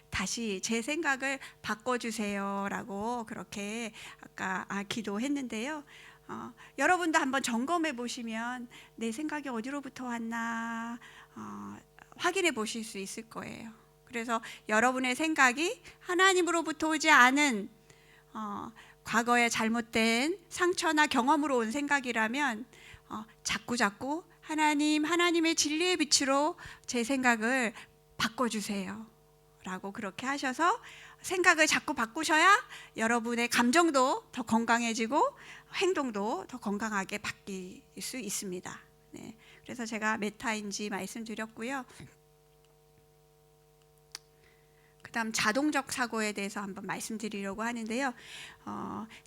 다시 제 생각을 바꿔주세요 라고 그렇게 아까 기도했는데요. 여러분도 한번 점검해 보시면 내 생각이 어디로부터 왔나 확인해 보실 수 있을 거예요. 그래서 여러분의 생각이 하나님으로부터 오지 않은 과거의 잘못된 상처나 경험으로 온 생각이라면 자꾸 하나님의 진리의 빛으로 제 생각을 바꿔주세요 라고 그렇게 하셔서 생각을 자꾸 바꾸셔야 여러분의 감정도 더 건강해지고 행동도 더 건강하게 바뀔 수 있습니다. 네, 그래서 제가 메타인지 말씀드렸고요. 그 다음 자동적 사고에 대해서 한번 말씀드리려고 하는데요.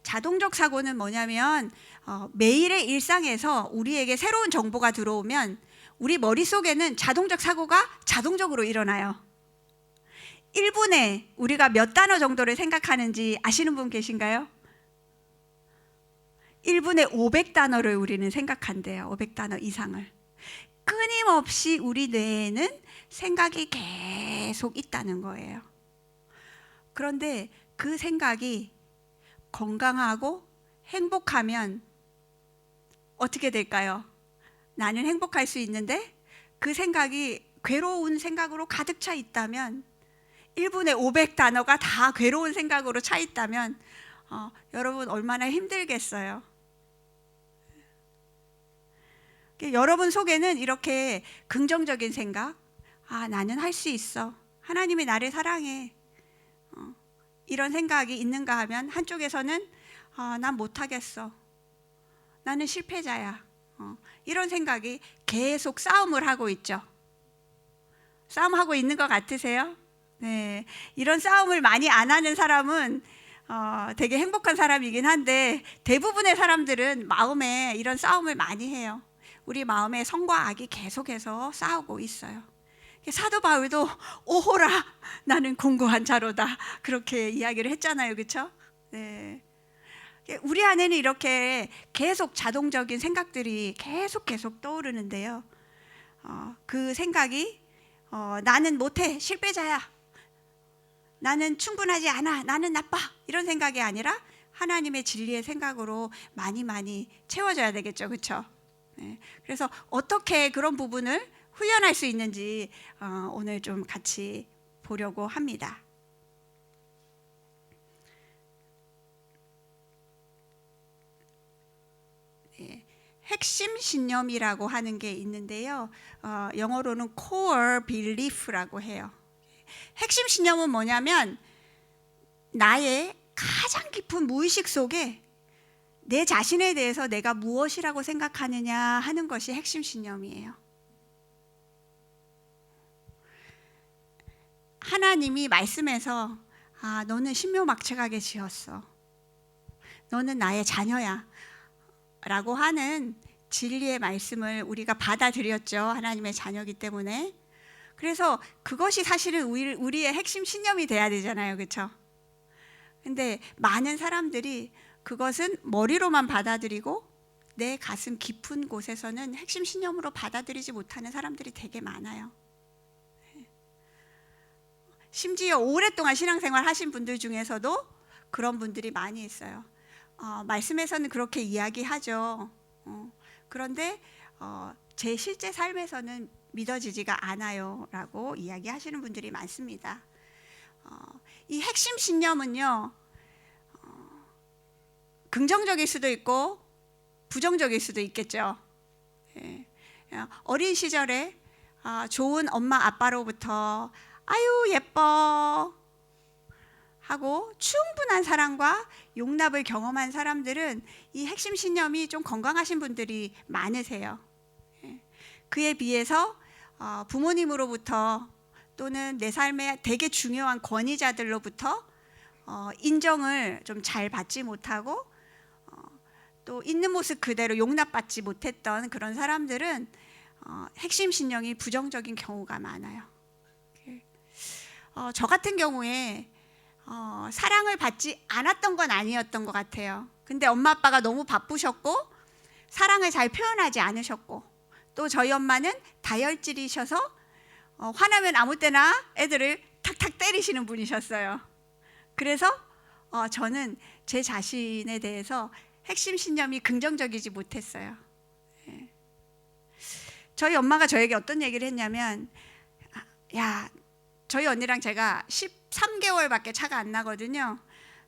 자동적 사고는 뭐냐면 매일의 일상에서 우리에게 새로운 정보가 들어오면 우리 머릿속에는 자동적 사고가 자동적으로 일어나요. 1분에 우리가 몇 단어 정도를 생각하는지 아시는 분 계신가요? 1분에 500단어를 우리는 생각한대요. 500단어 이상을. 끊임없이 우리 뇌에는 생각이 계속 있다는 거예요. 그런데 그 생각이 건강하고 행복하면 어떻게 될까요? 나는 행복할 수 있는데 그 생각이 괴로운 생각으로 가득 차 있다면, 1분에 500단어가 다 괴로운 생각으로 차 있다면 여러분 얼마나 힘들겠어요. 여러분 속에는 이렇게 긍정적인 생각, 나는 할 수 있어, 하나님이 나를 사랑해, 이런 생각이 있는가 하면 한쪽에서는 난 못하겠어, 나는 실패자야, 이런 생각이 계속 싸움을 하고 있죠. 싸움하고 있는 것 같으세요? 네, 이런 싸움을 많이 안 하는 사람은 되게 행복한 사람이긴 한데, 대부분의 사람들은 마음에 이런 싸움을 많이 해요. 우리 마음에 성과 악이 계속해서 싸우고 있어요. 사도 바울도 오호라 나는 공고한 자로다, 그렇게 이야기를 했잖아요. 그렇죠? 네. 우리 안에는 이렇게 계속 자동적인 생각들이 계속 떠오르는데요. 그 생각이 나는 못해, 실패자야, 나는 충분하지 않아, 나는 나빠, 이런 생각이 아니라 하나님의 진리의 생각으로 많이 채워져야 되겠죠. 그렇죠? 네. 그래서 어떻게 그런 부분을 훈련할 수 있는지 오늘 좀 같이 보려고 합니다. 네. 핵심 신념이라고 하는 게 있는데요. 영어로는 core belief라고 해요. 핵심 신념은 뭐냐면 나의 가장 깊은 무의식 속에 내 자신에 대해서 내가 무엇이라고 생각하느냐 하는 것이 핵심 신념이에요. 하나님이 말씀에서 너는 신묘막측하게 지었어, 너는 나의 자녀야 라고 하는 진리의 말씀을 우리가 받아들였죠. 하나님의 자녀이기 때문에. 그래서 그것이 사실은 우리의 핵심 신념이 돼야 되잖아요. 그렇죠? 근데 많은 사람들이 그것은 머리로만 받아들이고 내 가슴 깊은 곳에서는 핵심 신념으로 받아들이지 못하는 사람들이 되게 많아요. 심지어 오랫동안 신앙생활 하신 분들 중에서도 그런 분들이 많이 있어요. 말씀에서는 그렇게 이야기하죠. 그런데 제 실제 삶에서는 믿어지지가 않아요 라고 이야기하시는 분들이 많습니다. 이 핵심 신념은요, 긍정적일 수도 있고 부정적일 수도 있겠죠. 어린 시절에 좋은 엄마 아빠로부터 아유 예뻐 하고 충분한 사랑과 용납을 경험한 사람들은 이 핵심 신념이 좀 건강하신 분들이 많으세요. 그에 비해서 부모님으로부터 또는 내 삶에 되게 중요한 권위자들로부터 인정을 좀 잘 받지 못하고 또 있는 모습 그대로 용납받지 못했던 그런 사람들은 핵심 신념이 부정적인 경우가 많아요. 저 같은 경우에 사랑을 받지 않았던 건 아니었던 것 같아요. 근데 엄마 아빠가 너무 바쁘셨고 사랑을 잘 표현하지 않으셨고 또 저희 엄마는 다혈질이셔서 화나면 아무 때나 애들을 탁탁 때리시는 분이셨어요. 그래서 저는 제 자신에 대해서 핵심 신념이 긍정적이지 못했어요. 저희 엄마가 저에게 어떤 얘기를 했냐면, 야, 저희 언니랑 제가 13개월밖에 차가 안 나거든요.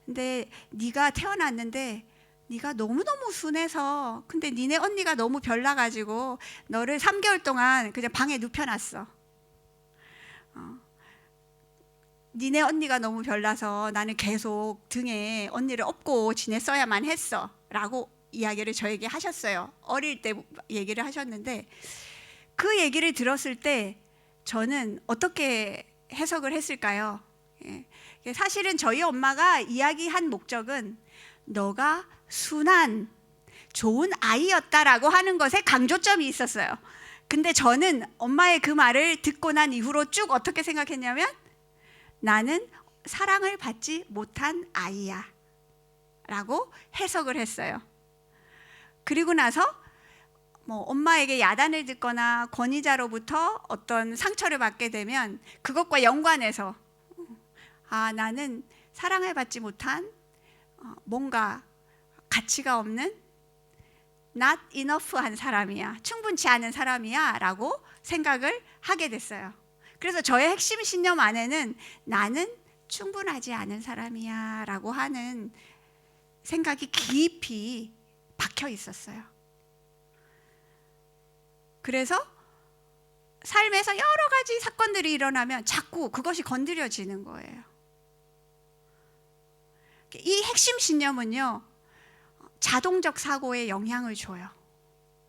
근데 네가 태어났는데 네가 너무너무 순해서, 근데 니네 언니가 너무 별나가지고 너를 3개월 동안 그냥 방에 눕혀놨어. 니네 언니가 너무 별나서 나는 계속 등에 언니를 업고 지냈어야만 했어 라고 이야기를 저에게 하셨어요. 어릴 때 얘기를 하셨는데, 그 얘기를 들었을 때 저는 어떻게 해석을 했을까요? 사실은 저희 엄마가 이야기한 목적은 너가 순한 좋은 아이였다라고 하는 것에 강조점이 있었어요. 근데 저는 엄마의 그 말을 듣고 난 이후로 쭉 어떻게 생각했냐면, 나는 사랑을 받지 못한 아이야 라고 해석을 했어요. 그리고 나서 엄마에게 야단을 듣거나 권위자로부터 어떤 상처를 받게 되면 그것과 연관해서 나는 사랑을 받지 못한 뭔가 가치가 없는 not enough한 사람이야, 충분치 않은 사람이야 라고 생각을 하게 됐어요. 그래서 저의 핵심 신념 안에는 나는 충분하지 않은 사람이야 라고 하는 생각이 깊이 박혀 있었어요. 그래서 삶에서 여러 가지 사건들이 일어나면 자꾸 그것이 건드려지는 거예요. 이 핵심 신념은요, 자동적 사고에 영향을 줘요.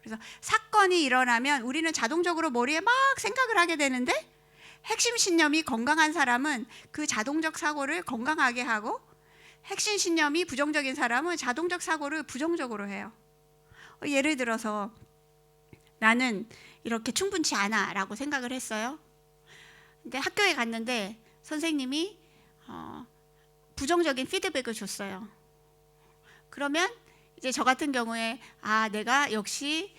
그래서 사건이 일어나면 우리는 자동적으로 머리에 막 생각을 하게 되는데, 핵심 신념이 건강한 사람은 그 자동적 사고를 건강하게 하고, 핵심 신념이 부정적인 사람은 자동적 사고를 부정적으로 해요. 예를 들어서 나는 이렇게 충분치 않아 라고 생각을 했어요. 근데 학교에 갔는데 선생님이 부정적인 피드백을 줬어요. 그러면 이제 저 같은 경우에 내가 역시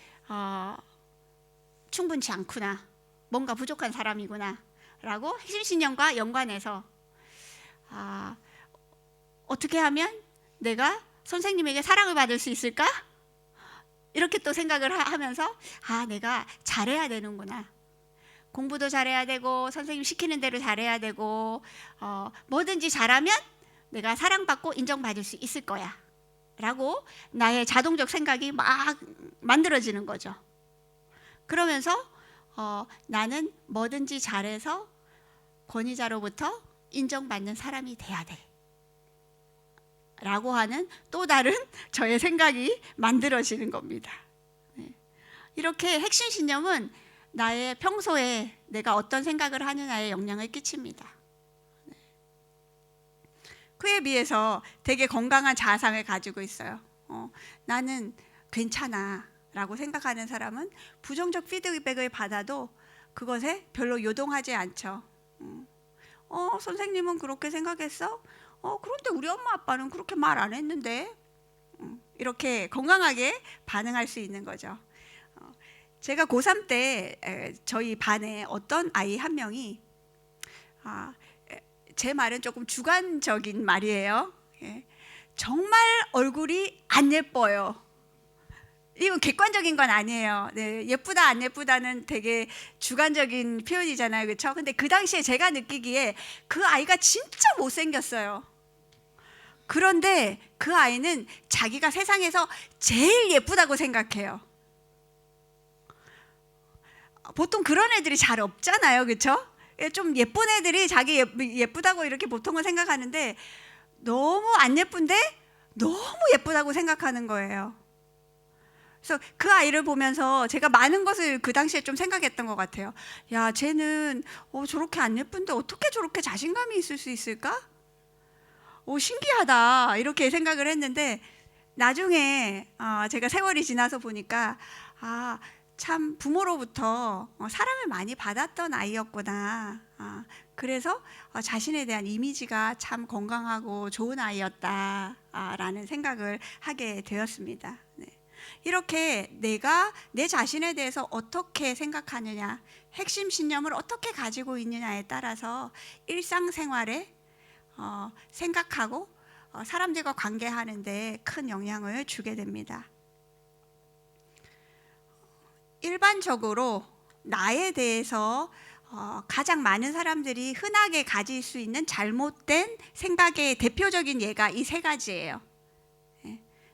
충분치 않구나, 뭔가 부족한 사람이구나 라고 핵심 신념과 연관해서 어떻게 하면 내가 선생님에게 사랑을 받을 수 있을까? 이렇게 또 생각을 하면서 내가 잘해야 되는구나, 공부도 잘해야 되고 선생님 시키는 대로 잘해야 되고 뭐든지 잘하면 내가 사랑받고 인정받을 수 있을 거야 라고 나의 자동적 생각이 막 만들어지는 거죠. 그러면서 나는 뭐든지 잘해서 권위자로부터 인정받는 사람이 돼야 돼 라고 하는 또 다른 저의 생각이 만들어지는 겁니다. 이렇게 핵심 신념은 나의 평소에 내가 어떤 생각을 하느냐에 영향을 끼칩니다. 그에 비해서 되게 건강한 자아상을 가지고 있어요. 나는 괜찮아 라고 생각하는 사람은 부정적 피드백을 받아도 그것에 별로 요동하지 않죠. 선생님은 그렇게 생각했어? 그런데 우리 엄마 아빠는 그렇게 말 안 했는데, 이렇게 건강하게 반응할 수 있는 거죠. 제가 고3 때 저희 반에 어떤 아이 한 명이, 제 말은 조금 주관적인 말이에요. 정말 얼굴이 안 예뻐요. 이건 객관적인 건 아니에요. 예쁘다 안 예쁘다는 되게 주관적인 표현이잖아요, 그렇죠? 근데 그 당시에 제가 느끼기에 그 아이가 진짜 못생겼어요. 그런데 그 아이는 자기가 세상에서 제일 예쁘다고 생각해요. 보통 그런 애들이 잘 없잖아요, 그렇죠? 좀 예쁜 애들이 자기 예쁘다고 이렇게 보통은 생각하는데, 너무 안 예쁜데 너무 예쁘다고 생각하는 거예요. 그래서 그 아이를 보면서 제가 많은 것을 그 당시에 좀 생각했던 것 같아요. 야, 쟤는 저렇게 안 예쁜데 어떻게 저렇게 자신감이 있을 수 있을까? 신기하다 이렇게 생각을 했는데, 나중에 제가 세월이 지나서 보니까 참 부모로부터 사랑을 많이 받았던 아이였구나. 그래서 자신에 대한 이미지가 참 건강하고 좋은 아이였다라는 생각을 하게 되었습니다. 네. 이렇게 내가 내 자신에 대해서 어떻게 생각하느냐, 핵심 신념을 어떻게 가지고 있느냐에 따라서 일상생활에 생각하고 사람들과 관계하는데 큰 영향을 주게 됩니다. 일반적으로 나에 대해서 가장 많은 사람들이 흔하게 가질 수 있는 잘못된 생각의 대표적인 예가 이 세 가지예요.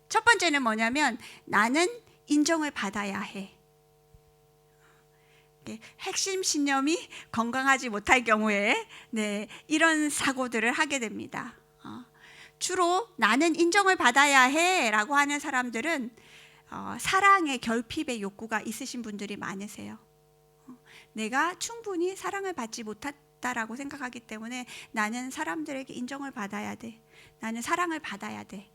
첫 번째는 뭐냐면 나는 인정을 받아야 해. 핵심 신념이 건강하지 못할 경우에 이런 사고들을 하게 됩니다. 주로 나는 인정을 받아야 해라고 하는 사람들은 사랑의 결핍의 욕구가 있으신 분들이 많으세요. 내가 충분히 사랑을 받지 못했다라고 생각하기 때문에 나는 사람들에게 인정을 받아야 돼. 나는 사랑을 받아야 돼.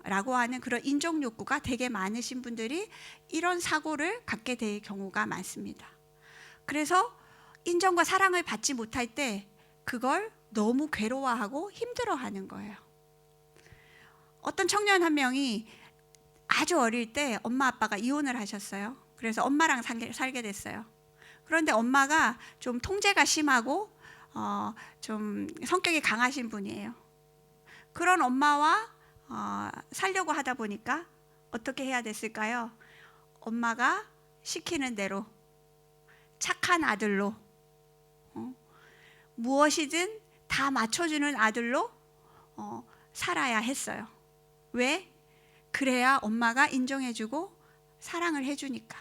라고 하는 그런 인정 욕구가 되게 많으신 분들이 이런 사고를 갖게 될 경우가 많습니다. 그래서 인정과 사랑을 받지 못할 때 그걸 너무 괴로워하고 힘들어하는 거예요. 어떤 청년 한 명이 아주 어릴 때 엄마 아빠가 이혼을 하셨어요. 그래서 엄마랑 살게 됐어요. 그런데 엄마가 좀 통제가 심하고 좀 성격이 강하신 분이에요. 그런 엄마와 살려고 하다 보니까 어떻게 해야 됐을까요? 엄마가 시키는 대로 착한 아들로 무엇이든 다 맞춰주는 아들로 살아야 했어요. 왜? 그래야 엄마가 인정해주고 사랑을 해주니까.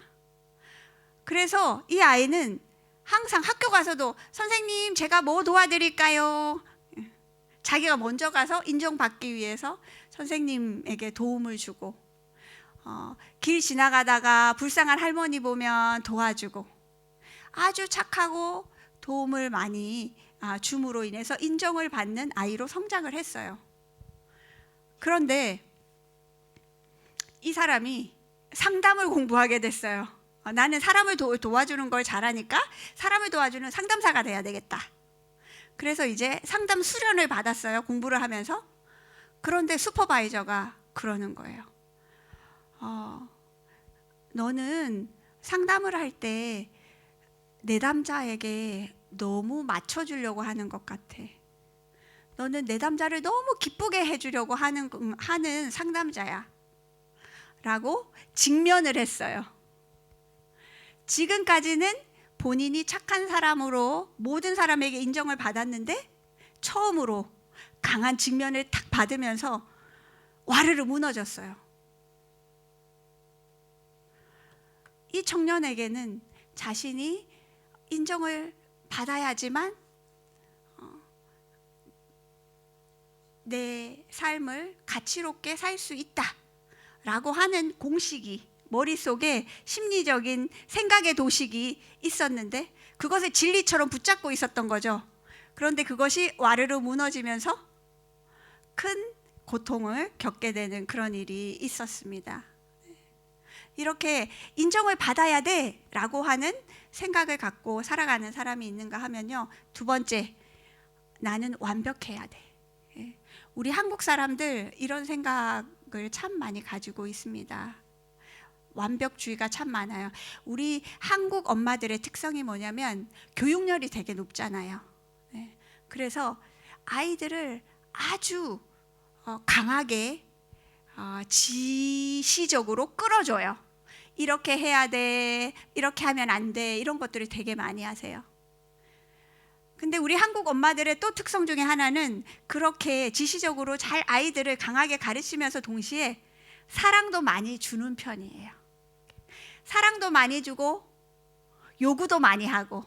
그래서 이 아이는 항상 학교 가서도 선생님 제가 뭐 도와드릴까요? 자기가 먼저 가서 인정받기 위해서 선생님에게 도움을 주고 길 지나가다가 불쌍한 할머니 보면 도와주고 아주 착하고 도움을 많이 줌으로 인해서 인정을 받는 아이로 성장을 했어요. 그런데 이 사람이 상담을 공부하게 됐어요. 나는 사람을 도와주는 걸 잘하니까 사람을 도와주는 상담사가 돼야 되겠다. 그래서 이제 상담 수련을 받았어요. 공부를 하면서. 그런데 슈퍼바이저가 그러는 거예요. 너는 상담을 할 때 내담자에게 너무 맞춰주려고 하는 것 같아. 너는 내담자를 너무 기쁘게 해주려고 하는 상담자야. 라고 직면을 했어요. 지금까지는 본인이 착한 사람으로 모든 사람에게 인정을 받았는데 처음으로 강한 직면을 탁 받으면서 와르르 무너졌어요. 이 청년에게는 자신이 인정을 받아야지만 내 삶을 가치롭게 살 수 있다라고 하는 공식이 머릿속에 심리적인 생각의 도식이 있었는데 그것을 진리처럼 붙잡고 있었던 거죠. 그런데 그것이 와르르 무너지면서 큰 고통을 겪게 되는 그런 일이 있었습니다. 이렇게 인정을 받아야 돼 라고 하는 생각을 갖고 살아가는 사람이 있는가 하면요, 두 번째, 나는 완벽해야 돼. 우리 한국 사람들 이런 생각을 참 많이 가지고 있습니다. 완벽주의가 참 많아요. 우리 한국 엄마들의 특성이 뭐냐면 교육열이 되게 높잖아요. 그래서 아이들을 아주 강하게 지시적으로 끌어줘요. 이렇게 해야 돼, 이렇게 하면 안 돼, 이런 것들을 되게 많이 하세요. 근데 우리 한국 엄마들의 또 특성 중에 하나는 그렇게 지시적으로 잘 아이들을 강하게 가르치면서 동시에 사랑도 많이 주는 편이에요. 사랑도 많이 주고 요구도 많이 하고.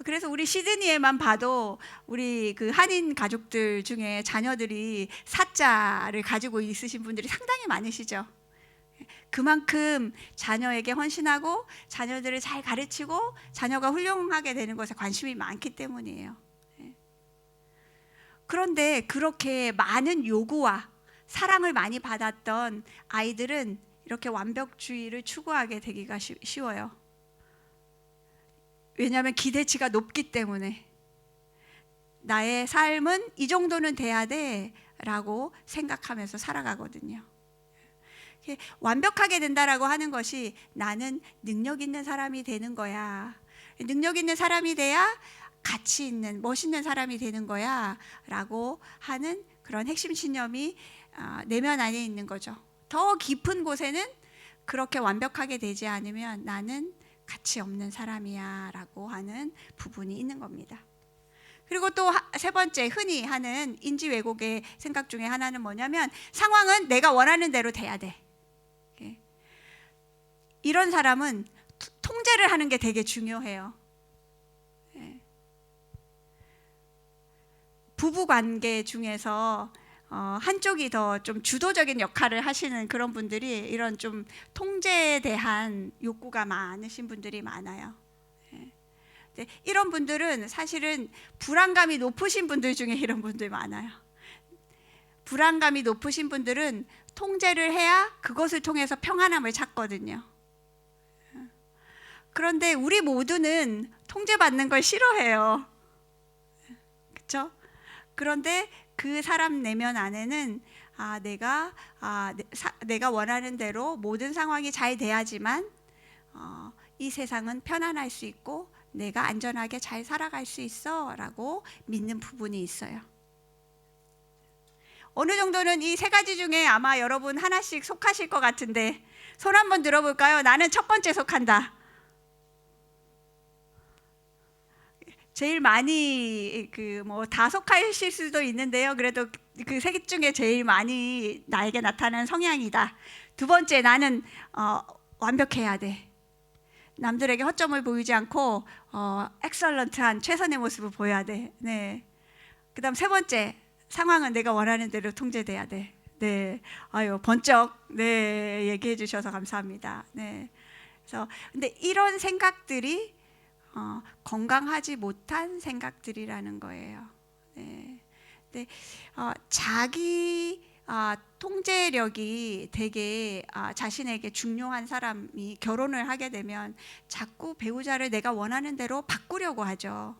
그래서 우리 시드니에만 봐도 우리 그 한인 가족들 중에 자녀들이 사자를 가지고 있으신 분들이 상당히 많으시죠. 그만큼 자녀에게 헌신하고 자녀들을 잘 가르치고 자녀가 훌륭하게 되는 것에 관심이 많기 때문이에요. 그런데 그렇게 많은 요구와 사랑을 많이 받았던 아이들은 이렇게 완벽주의를 추구하게 되기가 쉬워요. 왜냐하면 기대치가 높기 때문에 나의 삶은 이 정도는 돼야 돼 라고 생각하면서 살아가거든요. 완벽하게 된다라고 하는 것이 나는 능력 있는 사람이 되는 거야, 능력 있는 사람이 돼야 가치 있는 멋있는 사람이 되는 거야 라고 하는 그런 핵심 신념이 내면 안에 있는 거죠. 더 깊은 곳에는 그렇게 완벽하게 되지 않으면 나는 가치 없는 사람이야 라고 하는 부분이 있는 겁니다. 그리고 또 세 번째 흔히 하는 인지 왜곡의 생각 중에 하나는 뭐냐면 상황은 내가 원하는 대로 돼야 돼. 이런 사람은 통제를 하는 게 되게 중요해요. 부부 관계 중에서 한쪽이 더 좀 주도적인 역할을 하시는 그런 분들이 이런 좀 통제에 대한 욕구가 많으신 분들이 많아요. 이런 분들은 사실은 불안감이 높으신 분들 중에 이런 분들 많아요. 불안감이 높으신 분들은 통제를 해야 그것을 통해서 평안함을 찾거든요. 그런데 우리 모두는 통제받는 걸 싫어해요. 그렇죠? 그런데 그 사람 내면 안에는 내가 원하는 대로 모든 상황이 잘 돼야지만 이 세상은 편안할 수 있고 내가 안전하게 잘 살아갈 수 있어 라고 믿는 부분이 있어요. 어느 정도는 이 세 가지 중에 아마 여러분 하나씩 속하실 것 같은데 손 한번 들어볼까요? 나는 첫 번째 속한다. 제일 많이 다 속하실 수도 있는데요. 그래도 그 세 개 중에 제일 많이 나에게 나타나는 성향이다. 두 번째, 나는 완벽해야 돼. 남들에게 허점을 보이지 않고 엑설런트한 최선의 모습을 보여야 돼. 네. 그다음 세 번째, 상황은 내가 원하는 대로 통제돼야 돼. 네. 아유, 번쩍 네, 얘기해 주셔서 감사합니다. 네. 그래서 근데 이런 생각들이 건강하지 못한 생각들이라는 거예요. 네. 네. 자기 통제력이 되게 자신에게 중요한 사람이 결혼을 하게 되면 자꾸 배우자를 내가 원하는 대로 바꾸려고 하죠.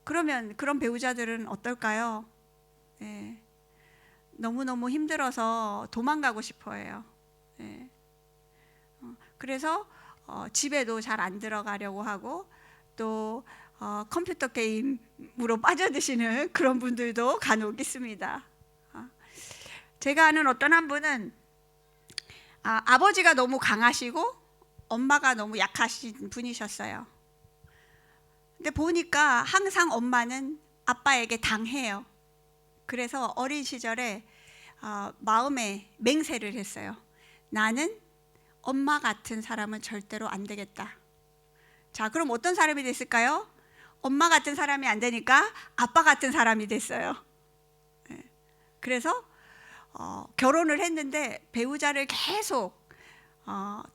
그러면 그런 배우자들은 어떨까요? 네. 너무너무 힘들어서 도망가고 싶어 해요. 네. 그래서 집에도 잘 안 들어가려고 하고 또 컴퓨터 게임으로 빠져드시는 그런 분들도 간혹 있습니다. 제가 아는 어떤 한 분은 아버지가 너무 강하시고 엄마가 너무 약하신 분이셨어요. 근데 보니까 항상 엄마는 아빠에게 당해요. 그래서 어린 시절에 마음에 맹세를 했어요. 나는 엄마 같은 사람은 절대로 안 되겠다. 자, 그럼 어떤 사람이 됐을까요? 엄마 같은 사람이 안 되니까 아빠 같은 사람이 됐어요. 그래서 결혼을 했는데 배우자를 계속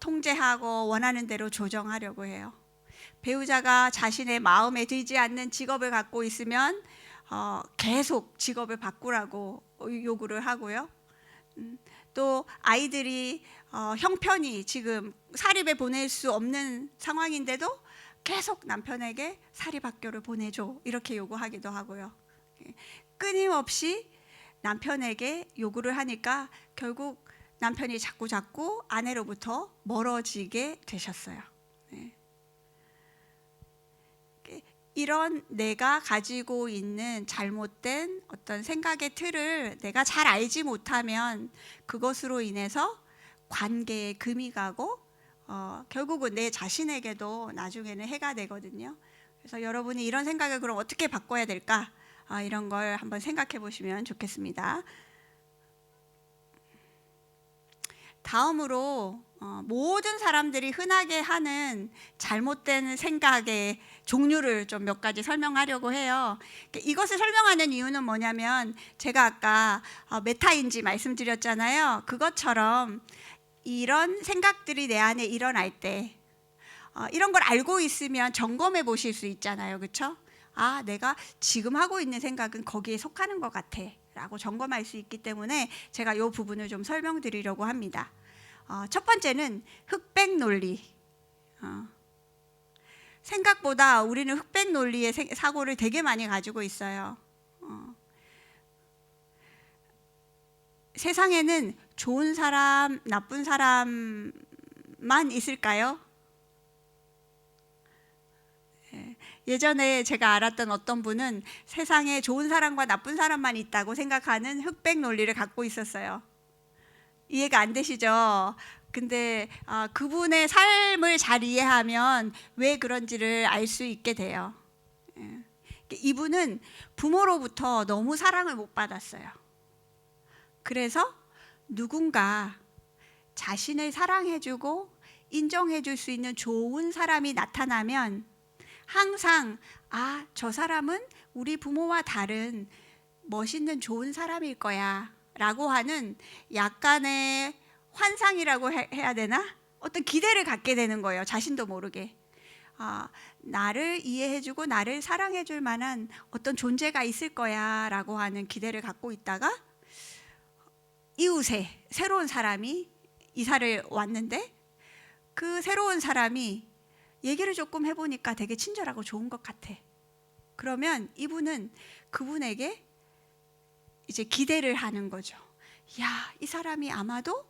통제하고 원하는 대로 조정하려고 해요. 배우자가 자신의 마음에 들지 않는 직업을 갖고 있으면 계속 직업을 바꾸라고 요구를 하고요. 또 아이들이 형편이 지금 사립에 보낼 수 없는 상황인데도 계속 남편에게 사립학교를 보내줘 이렇게 요구하기도 하고요. 끊임없이 남편에게 요구를 하니까 결국 남편이 자꾸 아내로부터 멀어지게 되셨어요. 이런 내가 가지고 있는 잘못된 어떤 생각의 틀을 내가 잘 알지 못하면 그것으로 인해서 관계에 금이 가고 결국은 내 자신에게도 나중에는 해가 되거든요. 그래서 여러분이 이런 생각을 그럼 어떻게 바꿔야 될까? 이런 걸 한번 생각해 보시면 좋겠습니다. 다음으로 모든 사람들이 흔하게 하는 잘못된 생각의 종류를 좀 몇 가지 설명하려고 해요. 이것을 설명하는 이유는 뭐냐면 제가 아까 메타인지 말씀드렸잖아요. 그것처럼 이런 생각들이 내 안에 일어날 때 이런 걸 알고 있으면 점검해 보실 수 있잖아요. 그렇죠? 내가 지금 하고 있는 생각은 거기에 속하는 것 같아 라고 점검할 수 있기 때문에 제가 이 부분을 좀 설명드리려고 합니다. 첫 번째는 흑백 논리. 생각보다 우리는 흑백 논리의 사고를 되게 많이 가지고 있어요. 세상에는 좋은 사람, 나쁜 사람만 있을까요? 예전에 제가 알았던 어떤 분은 세상에 좋은 사람과 나쁜 사람만 있다고 생각하는 흑백 논리를 갖고 있었어요. 이해가 안 되시죠? 근데 그분의 삶을 잘 이해하면 왜 그런지를 알 수 있게 돼요. 이분은 부모로부터 너무 사랑을 못 받았어요. 그래서 누군가 자신을 사랑해주고 인정해줄 수 있는 좋은 사람이 나타나면 항상 저 사람은 우리 부모와 다른 멋있는 좋은 사람일 거야 라고 하는 약간의 환상이라고 해야 되나? 어떤 기대를 갖게 되는 거예요. 자신도 모르게. 나를 이해해주고 나를 사랑해줄 만한 어떤 존재가 있을 거야 라고 하는 기대를 갖고 있다가 이웃에 새로운 사람이 이사를 왔는데 그 새로운 사람이 얘기를 조금 해보니까 되게 친절하고 좋은 것 같아. 그러면 이분은 그분에게 이제 기대를 하는 거죠. 이 사람이 아마도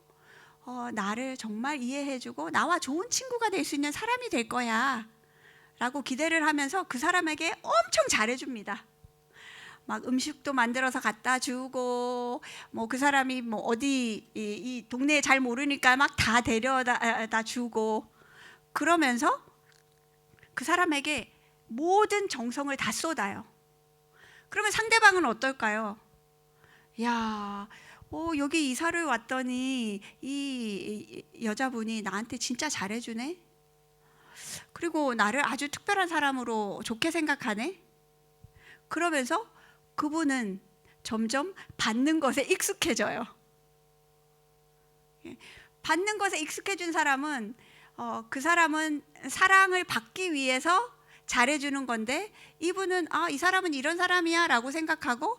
나를 정말 이해해주고 나와 좋은 친구가 될 수 있는 사람이 될 거야 라고 기대를 하면서 그 사람에게 엄청 잘해줍니다. 막 음식도 만들어서 갖다 주고 뭐 그 사람이 뭐 어디 이 동네에 잘 모르니까 막 다 데려다 주고 그러면서 그 사람에게 모든 정성을 다 쏟아요. 그러면 상대방은 어떨까요? 여기 이사를 왔더니 이 여자분이 나한테 진짜 잘해주네. 그리고 나를 아주 특별한 사람으로 좋게 생각하네. 그러면서 그분은 점점 받는 것에 익숙해져요. 받는 것에 익숙해진 사람은 그 사람은 사랑을 받기 위해서 잘해주는 건데 이분은 이 사람은 이런 사람이야 라고 생각하고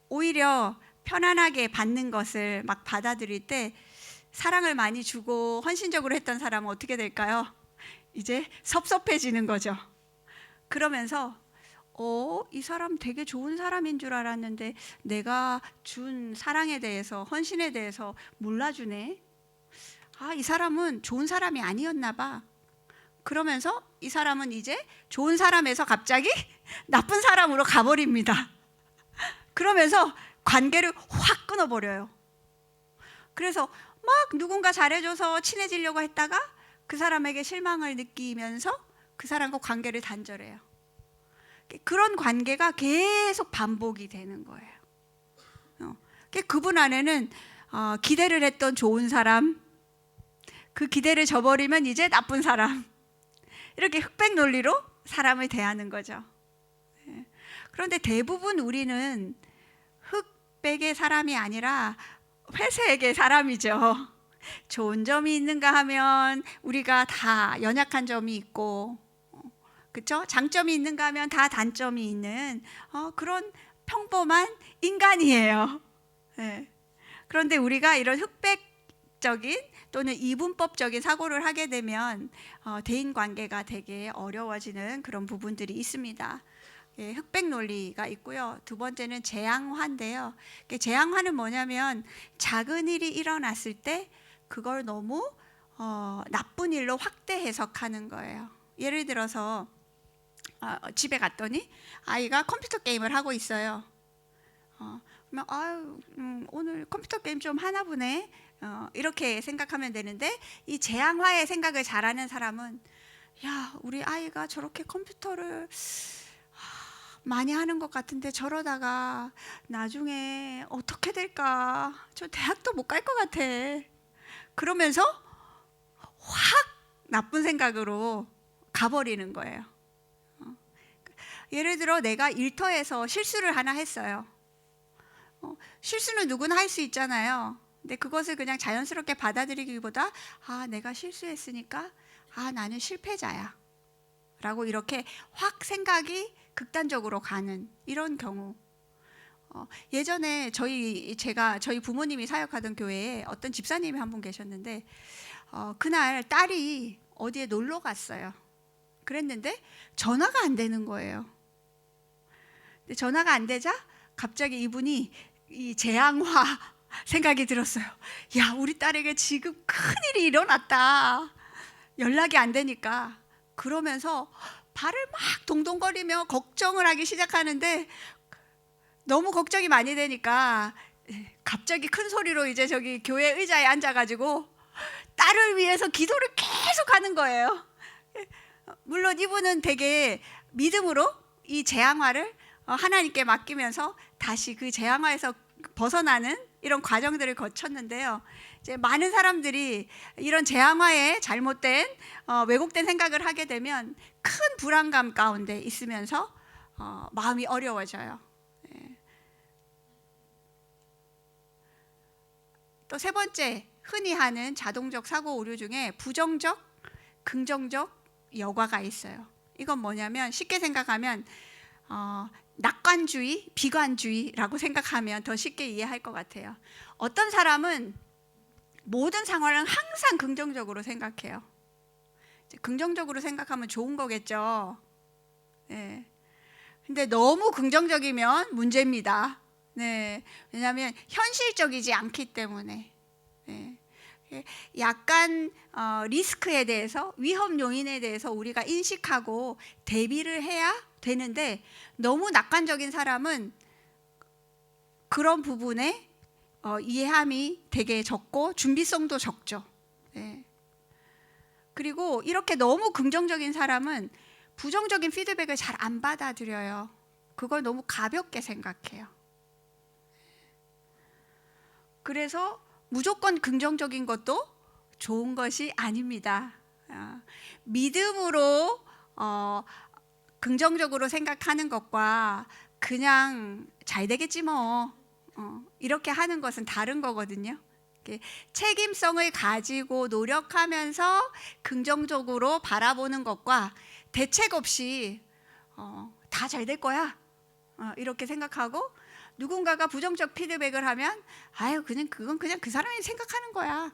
오히려 편안하게 받는 것을 막 받아들일 때 사랑을 많이 주고 헌신적으로 했던 사람은 어떻게 될까요? 이제 섭섭해지는 거죠. 그러면서 이 사람 되게 좋은 사람인 줄 알았는데 내가 준 사랑에 대해서 헌신에 대해서 몰라주네. 이 사람은 좋은 사람이 아니었나 봐. 그러면서 이 사람은 이제 좋은 사람에서 갑자기 나쁜 사람으로 가버립니다. 그러면서 관계를 확 끊어버려요. 그래서 막 누군가 잘해줘서 친해지려고 했다가 그 사람에게 실망을 느끼면서 그 사람과 관계를 단절해요. 그런 관계가 계속 반복이 되는 거예요. 그분 안에는 기대를 했던 좋은 사람, 그 기대를 저버리면 이제 나쁜 사람, 이렇게 흑백 논리로 사람을 대하는 거죠. 그런데 대부분 우리는 흑백의 사람이 아니라 회색의 사람이죠. 좋은 점이 있는가 하면 우리가 다 연약한 점이 있고, 그렇죠? 장점이 있는가 하면 다 단점이 있는 그런 평범한 인간이에요. 그런데 우리가 이런 흑백적인 또는 이분법적인 사고를 하게 되면 대인관계가 되게 어려워지는 그런 부분들이 있습니다. 흑백 논리가 있고요. 두 번째는 재앙화인데요. 재앙화는 뭐냐면 작은 일이 일어났을 때 그걸 너무 나쁜 일로 확대 해석하는 거예요. 예를 들어서 집에 갔더니 아이가 컴퓨터 게임을 하고 있어요. 그러면 오늘 컴퓨터 게임 좀 하나 보네. 이렇게 생각하면 되는데 이 재앙화의 생각을 잘하는 사람은 우리 아이가 저렇게 컴퓨터를 많이 하는 것 같은데 저러다가 나중에 어떻게 될까? 저 대학도 못 갈 것 같아. 그러면서 확 나쁜 생각으로 가버리는 거예요. 예를 들어 내가 일터에서 실수를 하나 했어요. 실수는 누구나 할 수 있잖아요. 근데 그것을 그냥 자연스럽게 받아들이기보다 내가 실수했으니까 나는 실패자야 라고 이렇게 확 생각이 극단적으로 가는 이런 경우, 예전에 저희 부모님이 사역하던 교회에 어떤 집사님이 한 분 계셨는데 그날 딸이 어디에 놀러 갔어요. 그랬는데 전화가 안 되는 거예요. 근데 전화가 안 되자 갑자기 이분이 이 재앙화 생각이 들었어요. 야, 우리 딸에게 지금 큰일이 일어났다. 연락이 안 되니까. 그러면서 발을 막 동동거리며 걱정을 하기 시작하는데 너무 걱정이 많이 되니까 갑자기 큰 소리로 이제 저기 교회 의자에 앉아가지고 딸을 위해서 기도를 계속 하는 거예요. 물론 이분은 되게 믿음으로 이 재앙화를 하나님께 맡기면서 다시 그 재앙화에서 벗어나는 이런 과정들을 거쳤는데요. 이제 많은 사람들이 이런 재앙화에 잘못된 왜곡된 생각을 하게 되면 큰 불안감 가운데 있으면서 마음이 어려워져요. 또 세 번째, 흔히 하는 자동적 사고 오류 중에 부정적, 긍정적 여과가 있어요. 이건 뭐냐면 쉽게 생각하면 낙관주의, 비관주의라고 생각하면 더 쉽게 이해할 것 같아요. 어떤 사람은 모든 상황을 항상 긍정적으로 생각해요. 긍정적으로 생각하면 좋은 거겠죠. 네. 근데 너무 긍정적이면 문제입니다. 네. 왜냐하면 현실적이지 않기 때문에. 네. 약간 리스크에 대해서, 위험 요인에 대해서 우리가 인식하고 대비를 해야 되는데 너무 낙관적인 사람은 그런 부분에 이해함이 되게 적고 준비성도 적죠. 네. 그리고 이렇게 너무 긍정적인 사람은 부정적인 피드백을 잘 안 받아들여요. 그걸 너무 가볍게 생각해요. 그래서 무조건 긍정적인 것도 좋은 것이 아닙니다. 믿음으로 긍정적으로 생각하는 것과 그냥 잘 되겠지 뭐 이렇게 하는 것은 다른 거거든요. 책임성을 가지고 노력하면서 긍정적으로 바라보는 것과 대책 없이 다 잘 될 거야 이렇게 생각하고 누군가가 부정적 피드백을 하면 아유 그건 그냥 그 사람이 생각하는 거야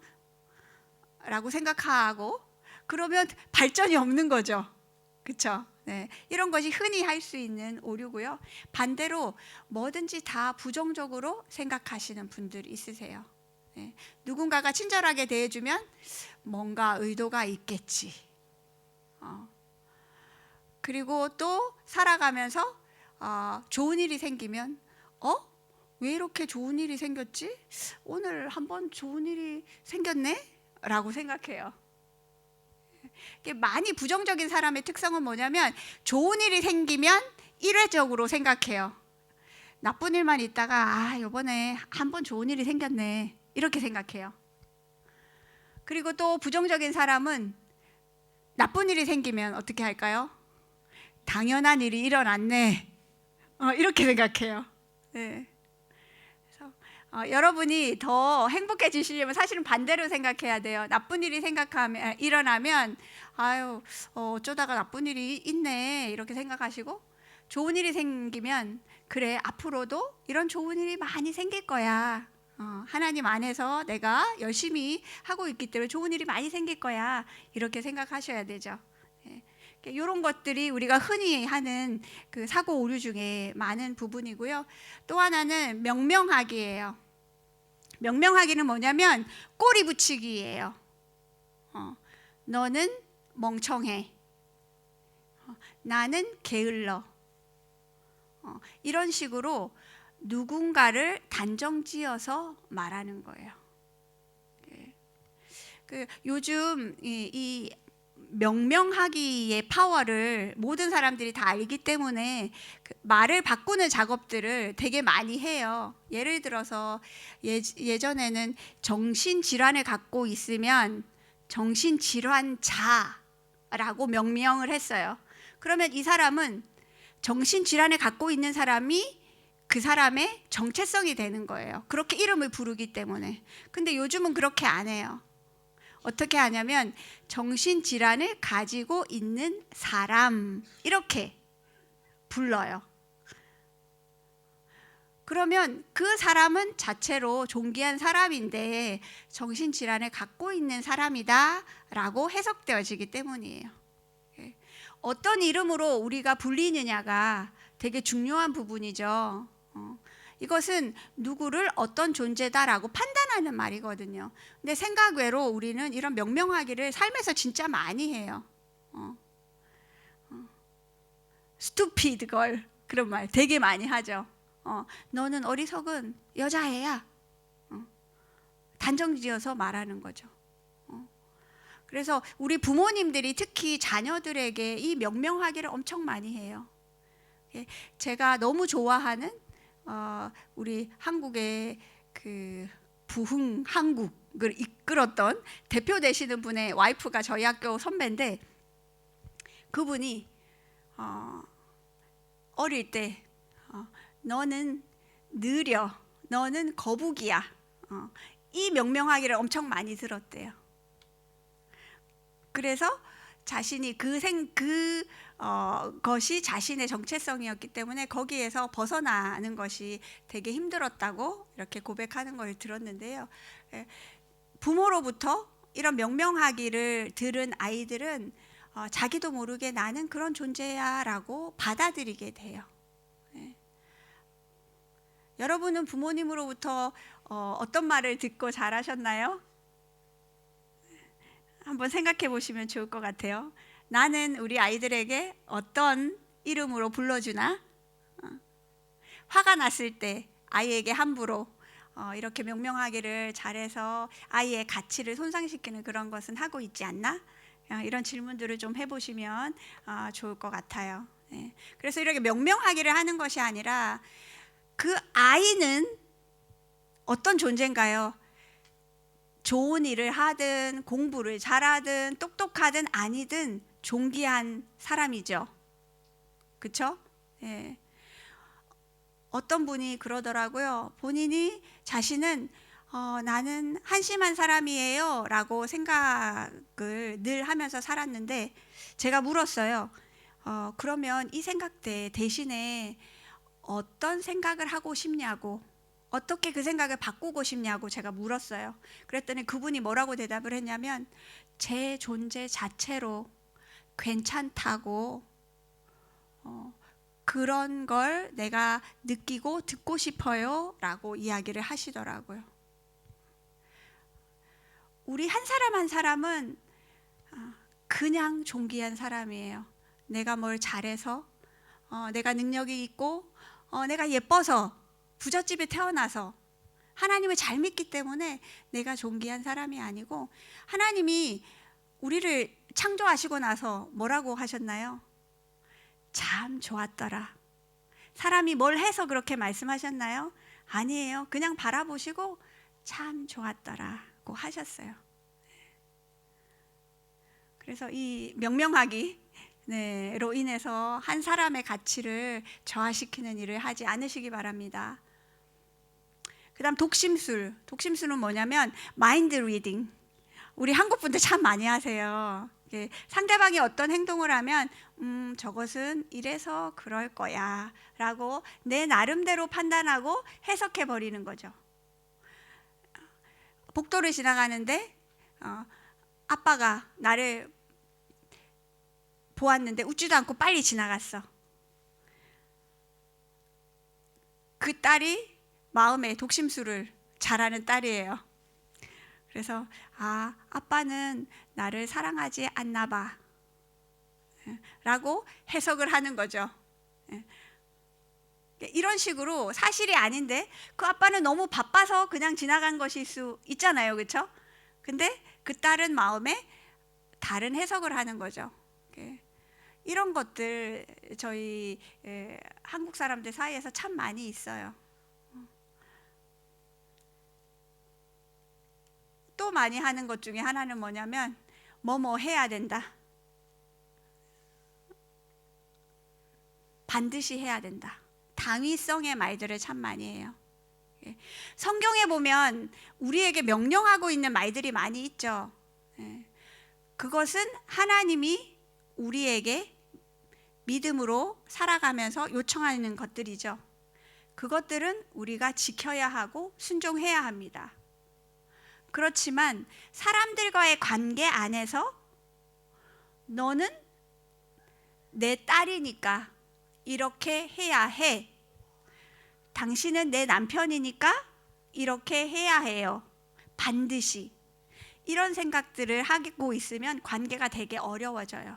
라고 생각하고 그러면 발전이 없는 거죠. 그렇죠? 네, 이런 것이 흔히 할 수 있는 오류고요. 반대로 뭐든지 다 부정적으로 생각하시는 분들이 있으세요. 네, 누군가가 친절하게 대해주면 뭔가 의도가 있겠지. 그리고 또 살아가면서 좋은 일이 생기면 왜 이렇게 좋은 일이 생겼지? 오늘 한번 좋은 일이 생겼네? 라고 생각해요. 많이 부정적인 사람의 특성은 뭐냐면 좋은 일이 생기면 일회적으로 생각해요. 나쁜 일만 있다가 이번에 한번 좋은 일이 생겼네 이렇게 생각해요. 그리고 또 부정적인 사람은 나쁜 일이 생기면 어떻게 할까요? 당연한 일이 일어났네 이렇게 생각해요. 네. 그래서 여러분이 더 행복해지시려면 사실은 반대로 생각해야 돼요. 나쁜 일이 일어나면 아유 어쩌다가 나쁜 일이 있네 이렇게 생각하시고 좋은 일이 생기면 그래 앞으로도 이런 좋은 일이 많이 생길 거야. 하나님 안에서 내가 열심히 하고 있기 때문에 좋은 일이 많이 생길 거야 이렇게 생각하셔야 되죠. 이런 것들이 우리가 흔히 하는 그 사고 오류 중에 많은 부분이고요. 또 하나는 명명하기예요. 명명하기는 뭐냐면 꼬리 붙이기예요. 너는 멍청해. 나는 게을러. 이런 식으로 누군가를 단정지어서 말하는 거예요. 요즘 이 명명하기의 파워를 모든 사람들이 다 알기 때문에 말을 바꾸는 작업들을 되게 많이 해요. 예를 들어서 예전에는 정신질환을 갖고 있으면 정신질환자라고 명명을 했어요. 그러면 이 사람은 정신질환을 갖고 있는 사람이 그 사람의 정체성이 되는 거예요. 그렇게 이름을 부르기 때문에. 근데 요즘은 그렇게 안 해요. 어떻게 하냐면 정신질환을 가지고 있는 사람 이렇게 불러요. 그러면 그 사람은 자체로 존귀한 사람인데 정신질환을 갖고 있는 사람이다라고 해석되어지기 때문이에요. 어떤 이름으로 우리가 불리느냐가 되게 중요한 부분이죠. 이것은 누구를 어떤 존재다라고 판단하는 말이거든요. 근데 생각 외로 우리는 이런 명명하기를 삶에서 진짜 많이 해요. stupid girl 그런 말 되게 많이 하죠. 너는 어리석은 여자애야. 단정지어서 말하는 거죠. 그래서 우리 부모님들이 특히 자녀들에게 이 명명하기를 엄청 많이 해요. 제가 너무 좋아하는 우리 한국의 그 부흥 한국을 이끌었던 대표 되시는 분의 와이프가 저희 학교 선배인데, 그분이 어릴 때 너는 느려, 너는 거북이야, 이 명명하기를 엄청 많이 들었대요. 그래서 자신이 것이 자신의 정체성이었기 때문에 거기에서 벗어나는 것이 되게 힘들었다고 이렇게 고백하는 걸 들었는데요. 부모로부터 이런 명명하기를 들은 아이들은 자기도 모르게 나는 그런 존재야 라고 받아들이게 돼요. 여러분은 부모님으로부터 어떤 말을 듣고 자라셨나요? 한번 생각해 보시면 좋을 것 같아요. 나는 우리 아이들에게 어떤 이름으로 불러주나? 화가 났을 때 아이에게 함부로 이렇게 명명하기를 잘해서 아이의 가치를 손상시키는 그런 것은 하고 있지 않나? 이런 질문들을 좀 해보시면 좋을 것 같아요. 그래서 이렇게 명명하기를 하는 것이 아니라 그 아이는 어떤 존재인가요? 좋은 일을 하든 공부를 잘하든 똑똑하든 아니든 존귀한 사람이죠. 그렇죠? 어떤 분이 그러더라고요. 본인이 자신은 나는 한심한 사람이에요 라고 생각을 늘 하면서 살았는데, 제가 물었어요. 그러면 이 생각 대신에 어떤 생각을 하고 싶냐고, 어떻게 그 생각을 바꾸고 싶냐고 제가 물었어요. 그랬더니 그분이 뭐라고 대답을 했냐면, 제 존재 자체로 괜찮다고 그런 걸 내가 느끼고 듣고 싶어요 라고 이야기를 하시더라고요. 우리 한 사람 한 사람은 그냥 존귀한 사람이에요. 내가 뭘 잘해서, 내가 능력이 있고, 내가 예뻐서, 부잣집에 태어나서, 하나님을 잘 믿기 때문에 내가 존귀한 사람이 아니고, 하나님이 우리를 창조하시고 나서 뭐라고 하셨나요? 참 좋았더라. 사람이 뭘 해서 그렇게 말씀하셨나요? 아니에요. 그냥 바라보시고 참 좋았더라고 하셨어요. 그래서 이 명명하기로 인해서 한 사람의 가치를 저하시키는 일을 하지 않으시기 바랍니다. 그 다음 독심술은 뭐냐면 마인드 리딩. 우리 한국 분들 참 많이 하세요. 상대방이 어떤 행동을 하면 저것은 이래서 그럴 거야 라고 내 나름대로 판단하고 해석해 버리는 거죠. 복도를 지나가는데 아빠가 나를 보았는데 웃지도 않고 빨리 지나갔어. 그 딸이 마음에 독심술을 잘하는 딸이에요. 그래서 아빠는 나를 사랑하지 않나 봐 라고 해석을 하는 거죠. 이런 식으로 사실이 아닌데 그 아빠는 너무 바빠서 그냥 지나간 것일 수 있잖아요. 그렇죠? 근데 그 딸은 마음에 다른 해석을 하는 거죠. 이런 것들 저희 한국 사람들 사이에서 참 많이 있어요. 또 많이 하는 것 중에 하나는 뭐냐면 뭐뭐 해야 된다. 반드시 해야 된다. 당위성의 말들을 참 많이 해요. 성경에 보면 우리에게 명령하고 있는 말들이 많이 있죠. 그것은 하나님이 우리에게 믿음으로 살아가면서 요청하는 것들이죠. 그것들은 우리가 지켜야 하고 순종해야 합니다. 그렇지만 사람들과의 관계 안에서 너는 내 딸이니까 이렇게 해야 해. 당신은 내 남편이니까 이렇게 해야 해요. 반드시. 이런 생각들을 하고 있으면 관계가 되게 어려워져요.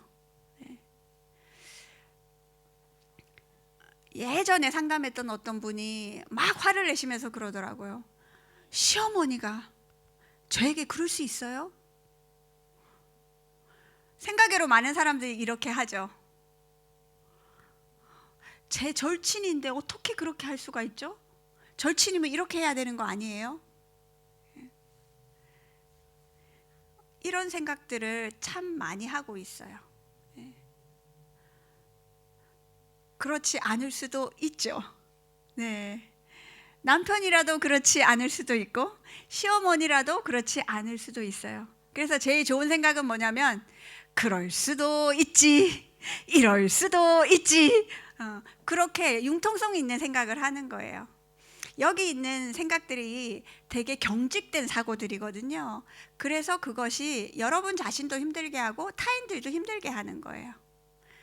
예전에 상담했던 어떤 분이 막 화를 내시면서 그러더라고요. 시어머니가 저에게 그럴 수 있어요? 생각외로 많은 사람들이 이렇게 하죠. 제 절친인데 어떻게 그렇게 할 수가 있죠? 절친이면 이렇게 해야 되는 거 아니에요? 이런 생각들을 참 많이 하고 있어요. 그렇지 않을 수도 있죠. 네. 남편이라도 그렇지 않을 수도 있고 시어머니라도 그렇지 않을 수도 있어요. 그래서 제일 좋은 생각은 뭐냐면 그럴 수도 있지, 이럴 수도 있지, 그렇게 융통성 있는 생각을 하는 거예요. 여기 있는 생각들이 되게 경직된 사고들이거든요. 그래서 그것이 여러분 자신도 힘들게 하고 타인들도 힘들게 하는 거예요.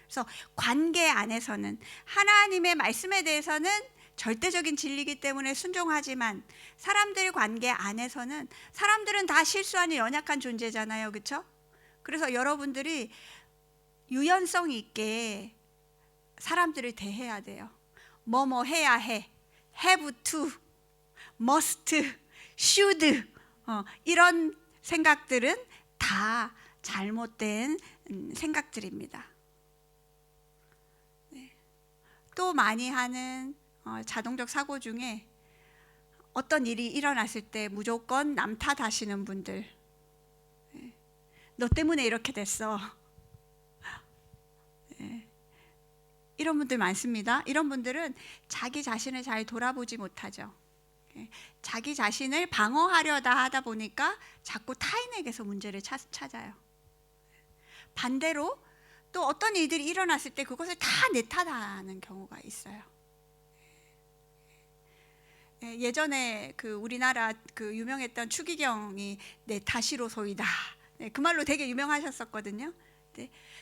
그래서 관계 안에서는 하나님의 말씀에 대해서는 절대적인 진리이기 때문에 순종하지만 사람들 관계 안에서는 사람들은 다 실수하는 연약한 존재잖아요. 그렇죠? 그래서 여러분들이 유연성 있게 사람들을 대해야 돼요. 뭐뭐 해야 해, have to, must, should, 이런 생각들은 다 잘못된 생각들입니다. 네. 또 많이 하는 자동적 사고 중에 어떤 일이 일어났을 때 무조건 남 탓하시는 분들. 네. 너 때문에 이렇게 됐어. 네. 이런 분들 많습니다. 이런 분들은 자기 자신을 잘 돌아보지 못하죠. 자기 자신을 방어하려다 하다 보니까 자꾸 타인에게서 문제를 찾아요. 반대로 또 어떤 일들이 일어났을 때 그것을 다 내 탓하는 경우가 있어요. 예전에 그 우리나라 그 유명했던 추기경이 내 탓이로소이다. 그 말로 되게 유명하셨었거든요.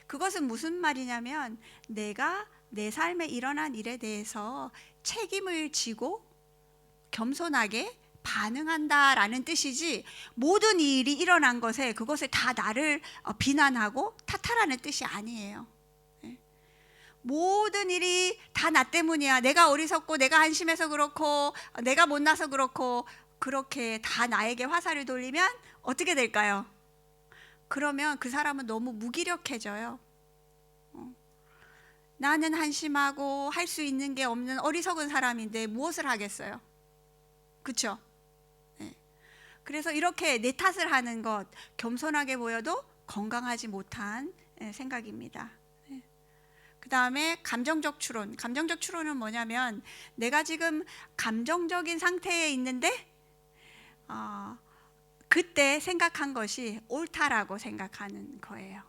그것은 무슨 말이냐면 내가 내 삶에 일어난 일에 대해서 책임을 지고 겸손하게 반응한다라는 뜻이지 모든 일이 일어난 것에 그것을 다 나를 비난하고 탓하라는 뜻이 아니에요. 모든 일이 다 나 때문이야. 내가 어리석고 내가 한심해서 그렇고 내가 못나서 그렇고 그렇게 다 나에게 화살을 돌리면 어떻게 될까요? 그러면 그 사람은 너무 무기력해져요. 나는 한심하고 할 수 있는 게 없는 어리석은 사람인데 무엇을 하겠어요? 그렇죠? 네. 그래서 이렇게 내 탓을 하는 것 겸손하게 보여도 건강하지 못한 생각입니다. 네. 그 다음에 감정적 추론. 감정적 추론은 뭐냐면 내가 지금 감정적인 상태에 있는데 그때 생각한 것이 옳다라고 생각하는 거예요.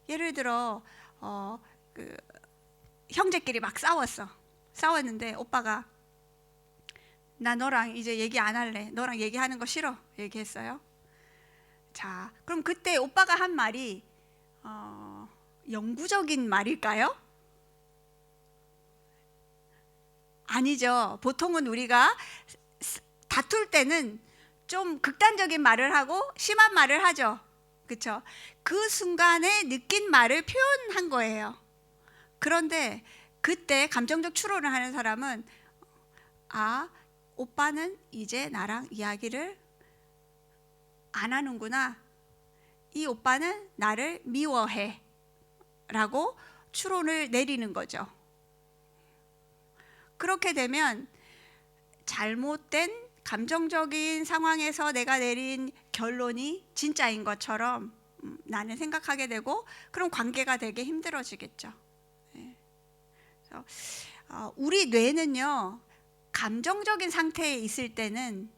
예를 들어 그 형제끼리 막 싸웠는데 오빠가 나 너랑 이제 얘기 안 할래. 너랑 얘기하는 거 싫어. 얘기했어요. 자, 그럼 그때 오빠가 한 말이 영구적인 말일까요? 아니죠. 보통은 우리가 다툴 때는 좀 극단적인 말을 하고 심한 말을 하죠. 그렇죠? 그 순간에 느낀 말을 표현한 거예요. 그런데 그때 감정적 추론을 하는 사람은 오빠는 이제 나랑 이야기를 안 하는구나. 이 오빠는 나를 미워해 라고 추론을 내리는 거죠. 그렇게 되면 잘못된 감정적인 상황에서 내가 내린 결론이 진짜인 것처럼 나는 생각하게 되고 그럼 관계가 되게 힘들어지겠죠. 우리 뇌는요 감정적인 상태에 있을 때는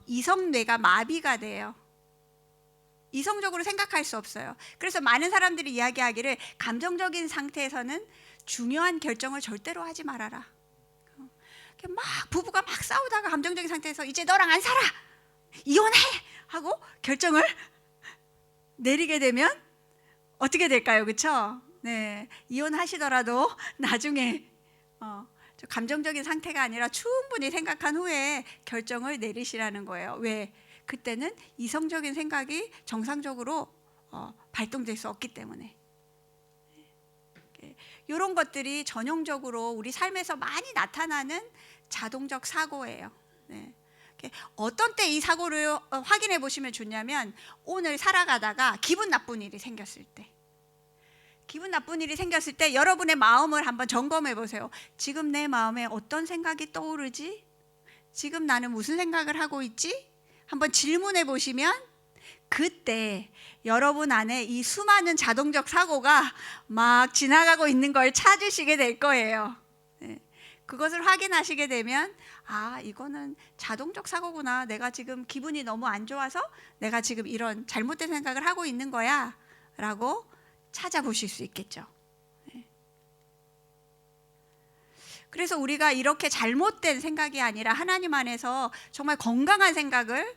이성뇌가 마비가 돼요. 이성적으로 생각할 수 없어요. 그래서 많은 사람들이 이야기하기를 감정적인 상태에서는 중요한 결정을 절대로 하지 말아라. 막 부부가 막 싸우다가 감정적인 상태에서 이제 너랑 안 살아, 이혼해 하고 결정을 내리게 되면 어떻게 될까요? 그렇죠? 네, 이혼하시더라도 나중에 저 감정적인 상태가 아니라 충분히 생각한 후에 결정을 내리시라는 거예요. 왜? 그때는 이성적인 생각이 정상적으로 발동될 수 없기 때문에. 이런 것들이 전형적으로 우리 삶에서 많이 나타나는 자동적 사고예요. 네. 어떤 때 이 사고를 확인해 보시면 좋냐면, 오늘 살아가다가 기분 나쁜 일이 생겼을 때, 기분 나쁜 일이 생겼을 때 여러분의 마음을 한번 점검해 보세요. 지금 내 마음에 어떤 생각이 떠오르지? 지금 나는 무슨 생각을 하고 있지? 한번 질문해 보시면 그때 여러분 안에 이 수많은 자동적 사고가 막 지나가고 있는 걸 찾으시게 될 거예요. 네. 그것을 확인하시게 되면, 아, 이거는 자동적 사고구나. 내가 지금 기분이 너무 안 좋아서 내가 지금 이런 잘못된 생각을 하고 있는 거야 라고 찾아보실 수 있겠죠. 네. 그래서 우리가 이렇게 잘못된 생각이 아니라 하나님 안에서 정말 건강한 생각을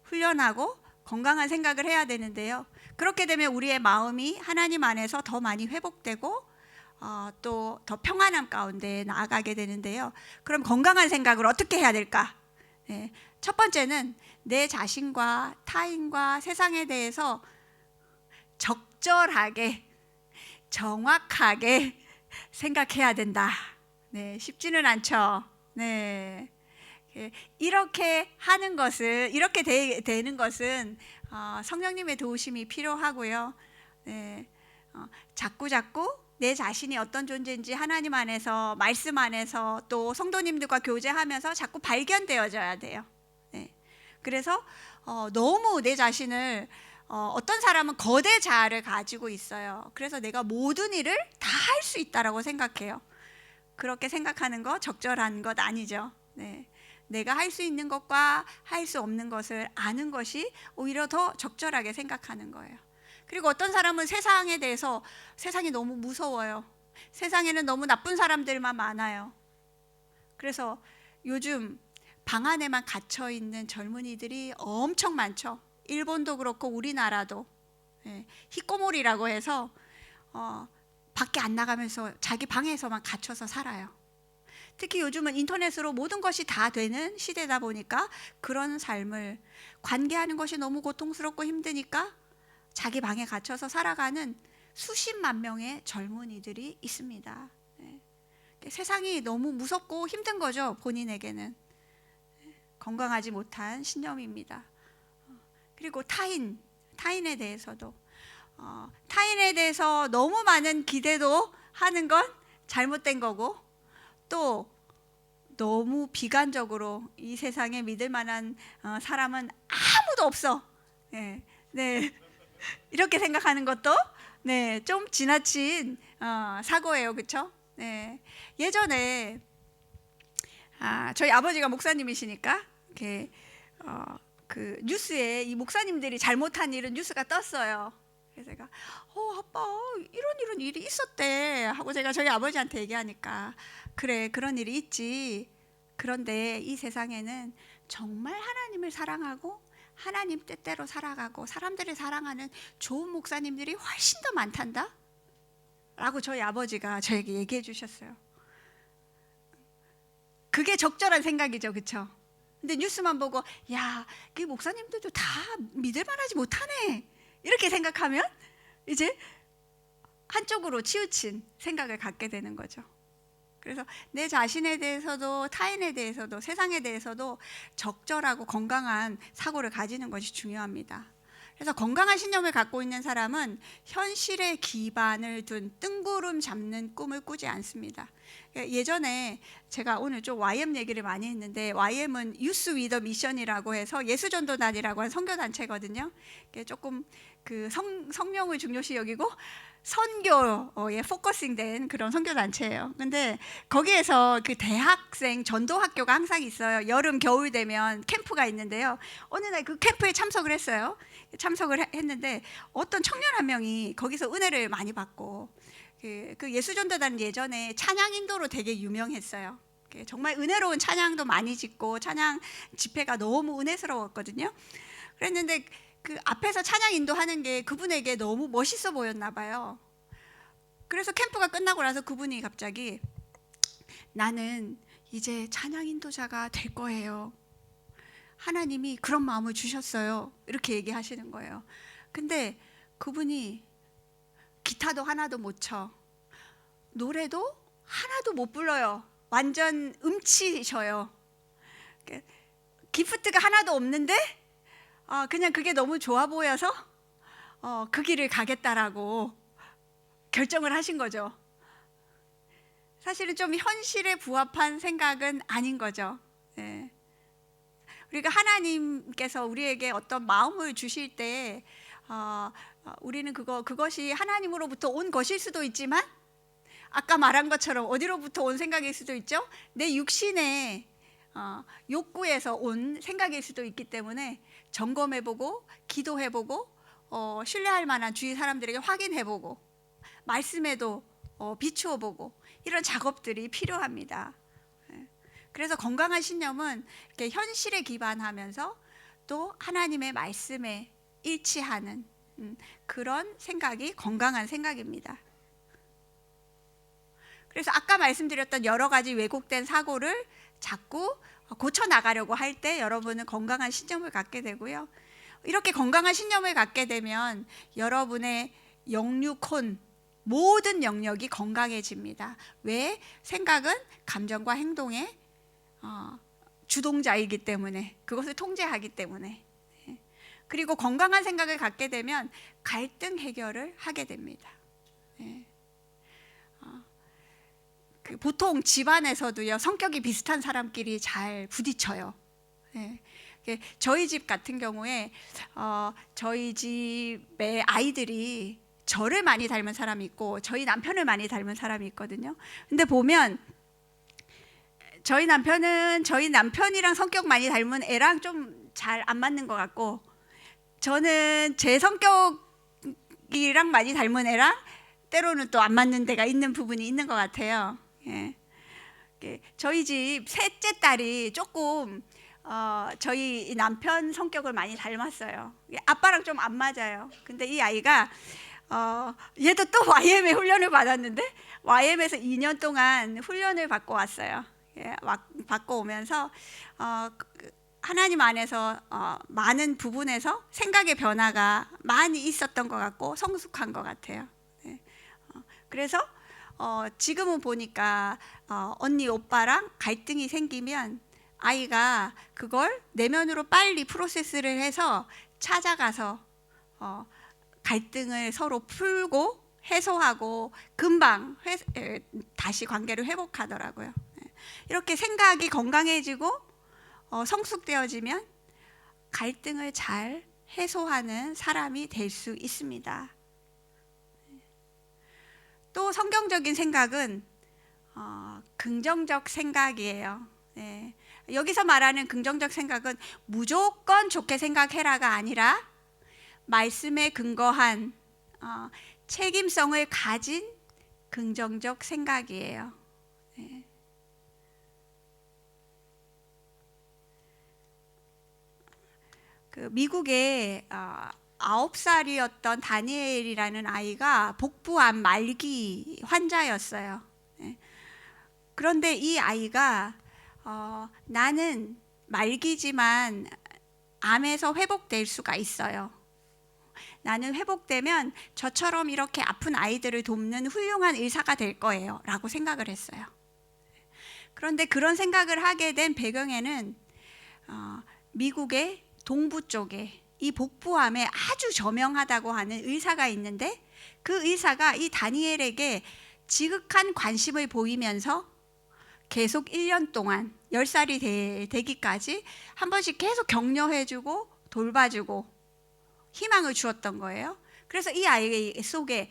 훈련하고 건강한 생각을 해야 되는데요. 그렇게 되면 우리의 마음이 하나님 안에서 더 많이 회복되고 또 더 평안함 가운데 나아가게 되는데요. 그럼 건강한 생각을 어떻게 해야 될까? 네. 첫 번째는 내 자신과 타인과 세상에 대해서 적절하게, 정확하게 생각해야 된다. 네, 쉽지는 않죠. 네. 이렇게 하는 것을, 이렇게 되는 것은 성령님의 도우심이 필요하고요. 네. 자꾸 내 자신이 어떤 존재인지 하나님 안에서, 말씀 안에서, 또 성도님들과 교제하면서 자꾸 발견되어져야 돼요. 네. 그래서 너무 내 자신을, 어떤 사람은 거대 자아를 가지고 있어요. 그래서 내가 모든 일을 다 할 수 있다라고 생각해요. 그렇게 생각하는 거 적절한 것 아니죠. 네. 내가 할 수 있는 것과 할 수 없는 것을 아는 것이 오히려 더 적절하게 생각하는 거예요. 그리고 어떤 사람은 세상에 대해서, 세상이 너무 무서워요. 세상에는 너무 나쁜 사람들만 많아요. 그래서 요즘 방 안에만 갇혀 있는 젊은이들이 엄청 많죠. 일본도 그렇고 우리나라도. 네. 히코모리라고 해서 밖에 안 나가면서 자기 방에서만 갇혀서 살아요. 특히 요즘은 인터넷으로 모든 것이 다 되는 시대다 보니까 그런 삶을, 관계하는 것이 너무 고통스럽고 힘드니까 자기 방에 갇혀서 살아가는 수십만 명의 젊은이들이 있습니다. 네. 세상이 너무 무섭고 힘든 거죠. 본인에게는. 건강하지 못한 신념입니다. 그리고 타인에 대해서도 타인에 대해서 너무 많은 기대도 하는 건 잘못된 거고, 또 너무 비관적으로 이 세상에 믿을 만한 사람은 아무도 없어. 네, 네. 이렇게 생각하는 것도 네, 좀 지나친 사고예요, 그렇죠? 네. 예전에 저희 아버지가 목사님이시니까 이렇게 그 뉴스에 이 목사님들이 잘못한 일은 뉴스가 떴어요. 그래서 제가 아빠 이런 일이 있었대 하고 제가 저희 아버지한테 얘기하니까, 그래, 그런 일이 있지. 그런데 이 세상에는 정말 하나님을 사랑하고 하나님 뜻대로 살아가고 사람들을 사랑하는 좋은 목사님들이 훨씬 더 많단다 라고 저희 아버지가 저에게 얘기해 주셨어요. 그게 적절한 생각이죠, 그렇죠? 근데 뉴스만 보고, 야, 그 목사님들도 다 믿을 만하지 못하네 이렇게 생각하면 이제 한쪽으로 치우친 생각을 갖게 되는 거죠. 그래서 내 자신에 대해서도 타인에 대해서도 세상에 대해서도 적절하고 건강한 사고를 가지는 것이 중요합니다. 그래서 건강한 신념을 갖고 있는 사람은 현실에 기반을 둔 뜬구름 잡는 꿈을 꾸지 않습니다. 예전에 제가 오늘 좀 YM 얘기를 많이 했는데, YM은 유스 위더 미션이라고 해서 예수전도단이라고 한 선교단체거든요. 조금 그 성령을 중요시 여기고 선교에 포커싱된 그런 선교단체예요. 근데 거기에서 그 대학생 전도학교가 항상 있어요. 여름 겨울 되면 캠프가 있는데요. 어느 날 그 캠프에 참석을 했어요. 참석을 했는데 어떤 청년 한 명이 거기서 은혜를 많이 받고 그 예수전도단 예전에 찬양 인도로 되게 유명했어요. 정말 은혜로운 찬양도 많이 짓고 찬양 집회가 너무 은혜스러웠거든요. 그랬는데 그 앞에서 찬양 인도하는 게 그분에게 너무 멋있어 보였나 봐요. 그래서 캠프가 끝나고 나서 그분이 갑자기 나는 이제 찬양 인도자가 될 거예요. 하나님이 그런 마음을 주셨어요. 이렇게 얘기하시는 거예요. 근데 그분이 기타도 하나도 못 쳐, 노래도 하나도 못 불러요. 완전 음치셔요. 기프트가 하나도 없는데 그냥 그게 너무 좋아 보여서 그 길을 가겠다라고 결정을 하신 거죠. 사실은 좀 현실에 부합한 생각은 아닌 거죠. 네. 우리가 하나님께서 우리에게 어떤 마음을 주실 때 우리는 그것이 하나님으로부터 온 것일 수도 있지만 아까 말한 것처럼 어디로부터 온 생각일 수도 있죠. 내 육신의 욕구에서 온 생각일 수도 있기 때문에 점검해보고 기도해보고 신뢰할 만한 주위 사람들에게 확인해보고 말씀에도 비추어보고 이런 작업들이 필요합니다. 그래서 건강한 신념은 이렇게 현실에 기반하면서 또 하나님의 말씀에 일치하는 그런 생각이 건강한 생각입니다. 그래서 아까 말씀드렸던 여러 가지 왜곡된 사고를 자꾸 고쳐나가려고 할 때 여러분은 건강한 신념을 갖게 되고요. 이렇게 건강한 신념을 갖게 되면 여러분의 영육혼 모든 영역이 건강해집니다. 왜? 생각은 감정과 행동의 주동자이기 때문에, 그것을 통제하기 때문에. 그리고 건강한 생각을 갖게 되면 갈등 해결을 하게 됩니다. 보통 집안에서도요, 성격이 비슷한 사람끼리 잘 부딪혀요. 저희 집 같은 경우에 저희 집의 아이들이 저를 많이 닮은 사람이 있고 저희 남편을 많이 닮은 사람이 있거든요. 근데 보면 저희 남편은 저희 남편이랑 성격 많이 닮은 애랑 좀 잘 안 맞는 것 같고, 저는 제 성격이랑 많이 닮은 애랑 때로는 또 안 맞는 데가 있는 부분이 있는 것 같아요. 저희 집 셋째 딸이 조금 저희 남편 성격을 많이 닮았어요. 아빠랑 좀 안 맞아요. 근데 이 아이가 얘도 또 YM에 훈련을 받았는데 YM에서 2년 동안 훈련을 받고 왔어요. 받고 오면서 하나님 안에서 많은 부분에서 생각의 변화가 많이 있었던 것 같고 성숙한 것 같아요. 그래서 지금은 보니까 언니 오빠랑 갈등이 생기면 아이가 그걸 내면으로 빨리 프로세스를 해서 찾아가서 갈등을 서로 풀고 해소하고 금방 다시 관계를 회복하더라고요. 이렇게 생각이 건강해지고 성숙되어지면 갈등을 잘 해소하는 사람이 될 수 있습니다. 또 성경적인 생각은 긍정적 생각이에요. 여기서 말하는 긍정적 생각은 무조건 좋게 생각해라가 아니라 말씀에 근거한 책임성을 가진 긍정적 생각이에요. 그 미국의 9살이었던 다니엘이라는 아이가 복부암 말기 환자였어요. 그런데 이 아이가 나는 말기지만 암에서 회복될 수가 있어요. 나는 회복되면 저처럼 이렇게 아픈 아이들을 돕는 훌륭한 의사가 될 거예요 라고 생각을 했어요. 그런데 그런 생각을 하게 된 배경에는 미국의 동부 쪽에 이 복부암에 아주 저명하다고 하는 의사가 있는데 그 의사가 이 다니엘에게 지극한 관심을 보이면서 계속 1년 동안 10살이 되기까지 한 번씩 계속 격려해주고 돌봐주고 희망을 주었던 거예요. 그래서 이 아이 속에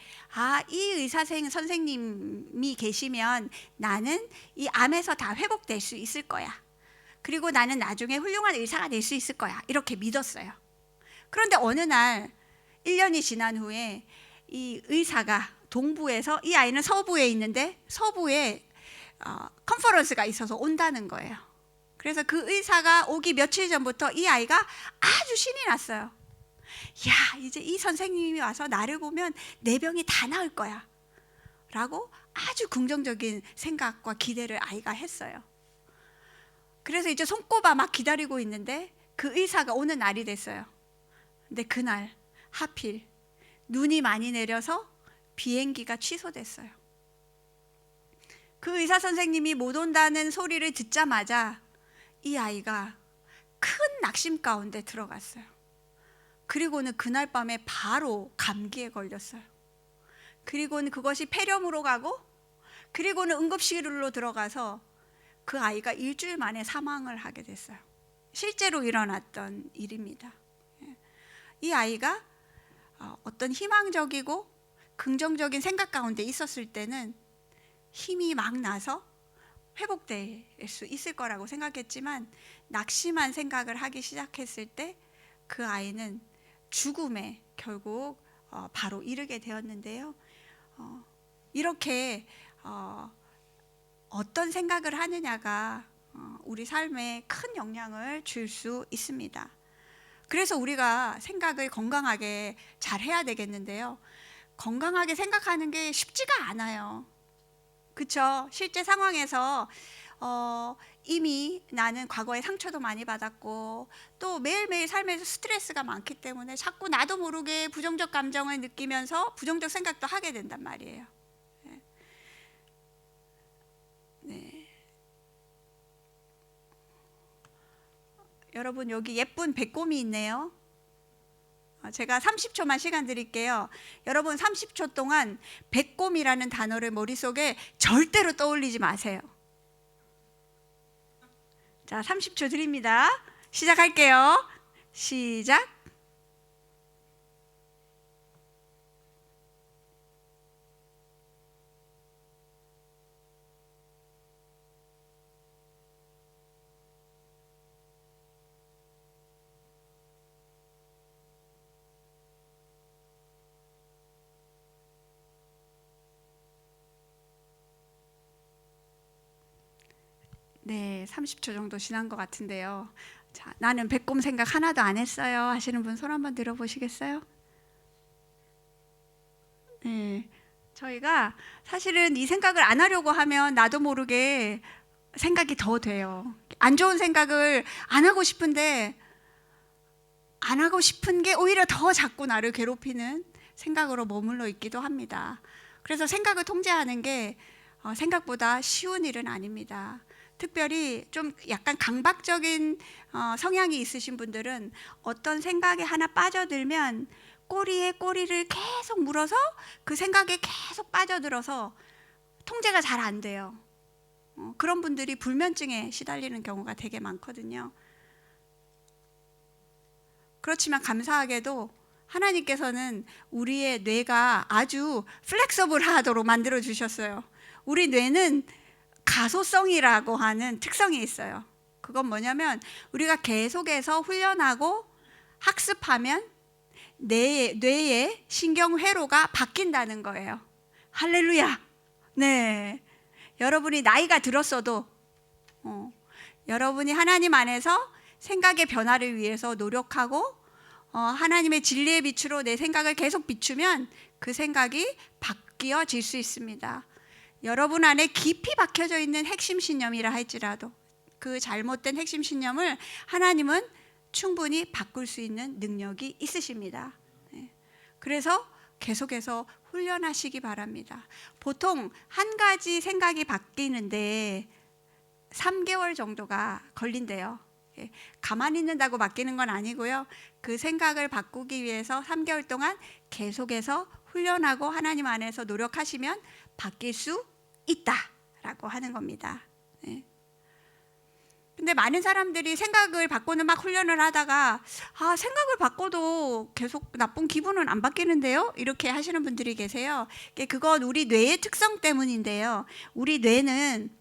이 의사 선생님이 계시면 나는 이 암에서 다 회복될 수 있을 거야. 그리고 나는 나중에 훌륭한 의사가 될 수 있을 거야. 이렇게 믿었어요. 그런데 어느 날 1년이 지난 후에 이 의사가 동부에서, 이 아이는 서부에 있는데 서부에 컨퍼런스가 있어서 온다는 거예요. 그래서 그 의사가 오기 며칠 전부터 이 아이가 아주 신이 났어요. 야, 이제 이 선생님이 와서 나를 보면 내 병이 다 나을 거야 라고 아주 긍정적인 생각과 기대를 아이가 했어요. 그래서 이제 손꼽아 막 기다리고 있는데 그 의사가 오는 날이 됐어요. 근데 그날 하필 눈이 많이 내려서 비행기가 취소됐어요. 그 의사 선생님이 못 온다는 소리를 듣자마자 이 아이가 큰 낙심 가운데 들어갔어요. 그리고는 그날 밤에 바로 감기에 걸렸어요. 그리고는 그것이 폐렴으로 가고, 그리고는 응급실로 들어가서 그 아이가 일주일 만에 사망을 하게 됐어요. 실제로 일어났던 일입니다. 이 아이가 어떤 희망적이고 긍정적인 생각 가운데 있었을 때는 힘이 막 나서 회복될 수 있을 거라고 생각했지만, 낙심한 생각을 하기 시작했을 때 그 아이는 죽음에 결국 바로 이르게 되었는데요. 이렇게 어떤 생각을 하느냐가 우리 삶에 큰 영향을 줄 수 있습니다. 그래서 우리가 생각을 건강하게 잘 해야 되겠는데요. 건강하게 생각하는 게 쉽지가 않아요. 그렇죠? 실제 상황에서 이미 나는 과거에 상처도 많이 받았고 또 매일매일 삶에서 스트레스가 많기 때문에 자꾸 나도 모르게 부정적 감정을 느끼면서 부정적 생각도 하게 된단 말이에요. 네. 여러분, 여기 예쁜 백곰이 있네요. 제가 30초만 시간 드릴게요. 여러분, 30초 동안 백곰이라는 단어를 머릿속에 절대로 떠올리지 마세요. 자, 30초 드립니다. 시작할게요. 시작. 네, 30초 정도 지난 것 같은데요. 자, 나는 백곰 생각 하나도 안 했어요 하시는 분 손 한번 들어보시겠어요? 네, 저희가 사실은 이 생각을 안 하려고 하면 나도 모르게 생각이 더 돼요. 안 좋은 생각을 안 하고 싶은데 안 하고 싶은 게 오히려 더 자꾸 나를 괴롭히는 생각으로 머물러 있기도 합니다. 그래서 생각을 통제하는 게 생각보다 쉬운 일은 아닙니다. 특별히 좀 약간 강박적인 성향이 있으신 분들은 어떤 생각에 하나 빠져들면 꼬리에 꼬리를 계속 물어서 그 생각에 계속 빠져들어서 통제가 잘 안 돼요. 그런 분들이 불면증에 시달리는 경우가 되게 많거든요. 그렇지만 감사하게도 하나님께서는 우리의 뇌가 아주 플렉서블하도록 만들어 주셨어요. 우리 뇌는 가소성이라고 하는 특성이 있어요. 그건 뭐냐면 우리가 계속해서 훈련하고 학습하면 뇌의 신경회로가 바뀐다는 거예요. 할렐루야. 네, 여러분이 나이가 들었어도 여러분이 하나님 안에서 생각의 변화를 위해서 노력하고 하나님의 진리의 빛으로 내 생각을 계속 비추면 그 생각이 바뀌어질 수 있습니다. 여러분 안에 깊이 박혀져 있는 핵심 신념이라 할지라도 그 잘못된 핵심 신념을 하나님은 충분히 바꿀 수 있는 능력이 있으십니다. 그래서 계속해서 훈련하시기 바랍니다. 보통 한 가지 생각이 바뀌는데 3개월 정도가 걸린대요. 가만히 있는다고 바뀌는 건 아니고요. 그 생각을 바꾸기 위해서 3개월 동안 계속해서 훈련하고 하나님 안에서 노력하시면 바뀔 수 있다라고 하는 겁니다. 근데 많은 사람들이 생각을 바꾸는 막 훈련을 하다가 생각을 바꿔도 계속 나쁜 기분은 안 바뀌는데요? 이렇게 하시는 분들이 계세요. 그건 우리 뇌의 특성 때문인데요. 우리 뇌는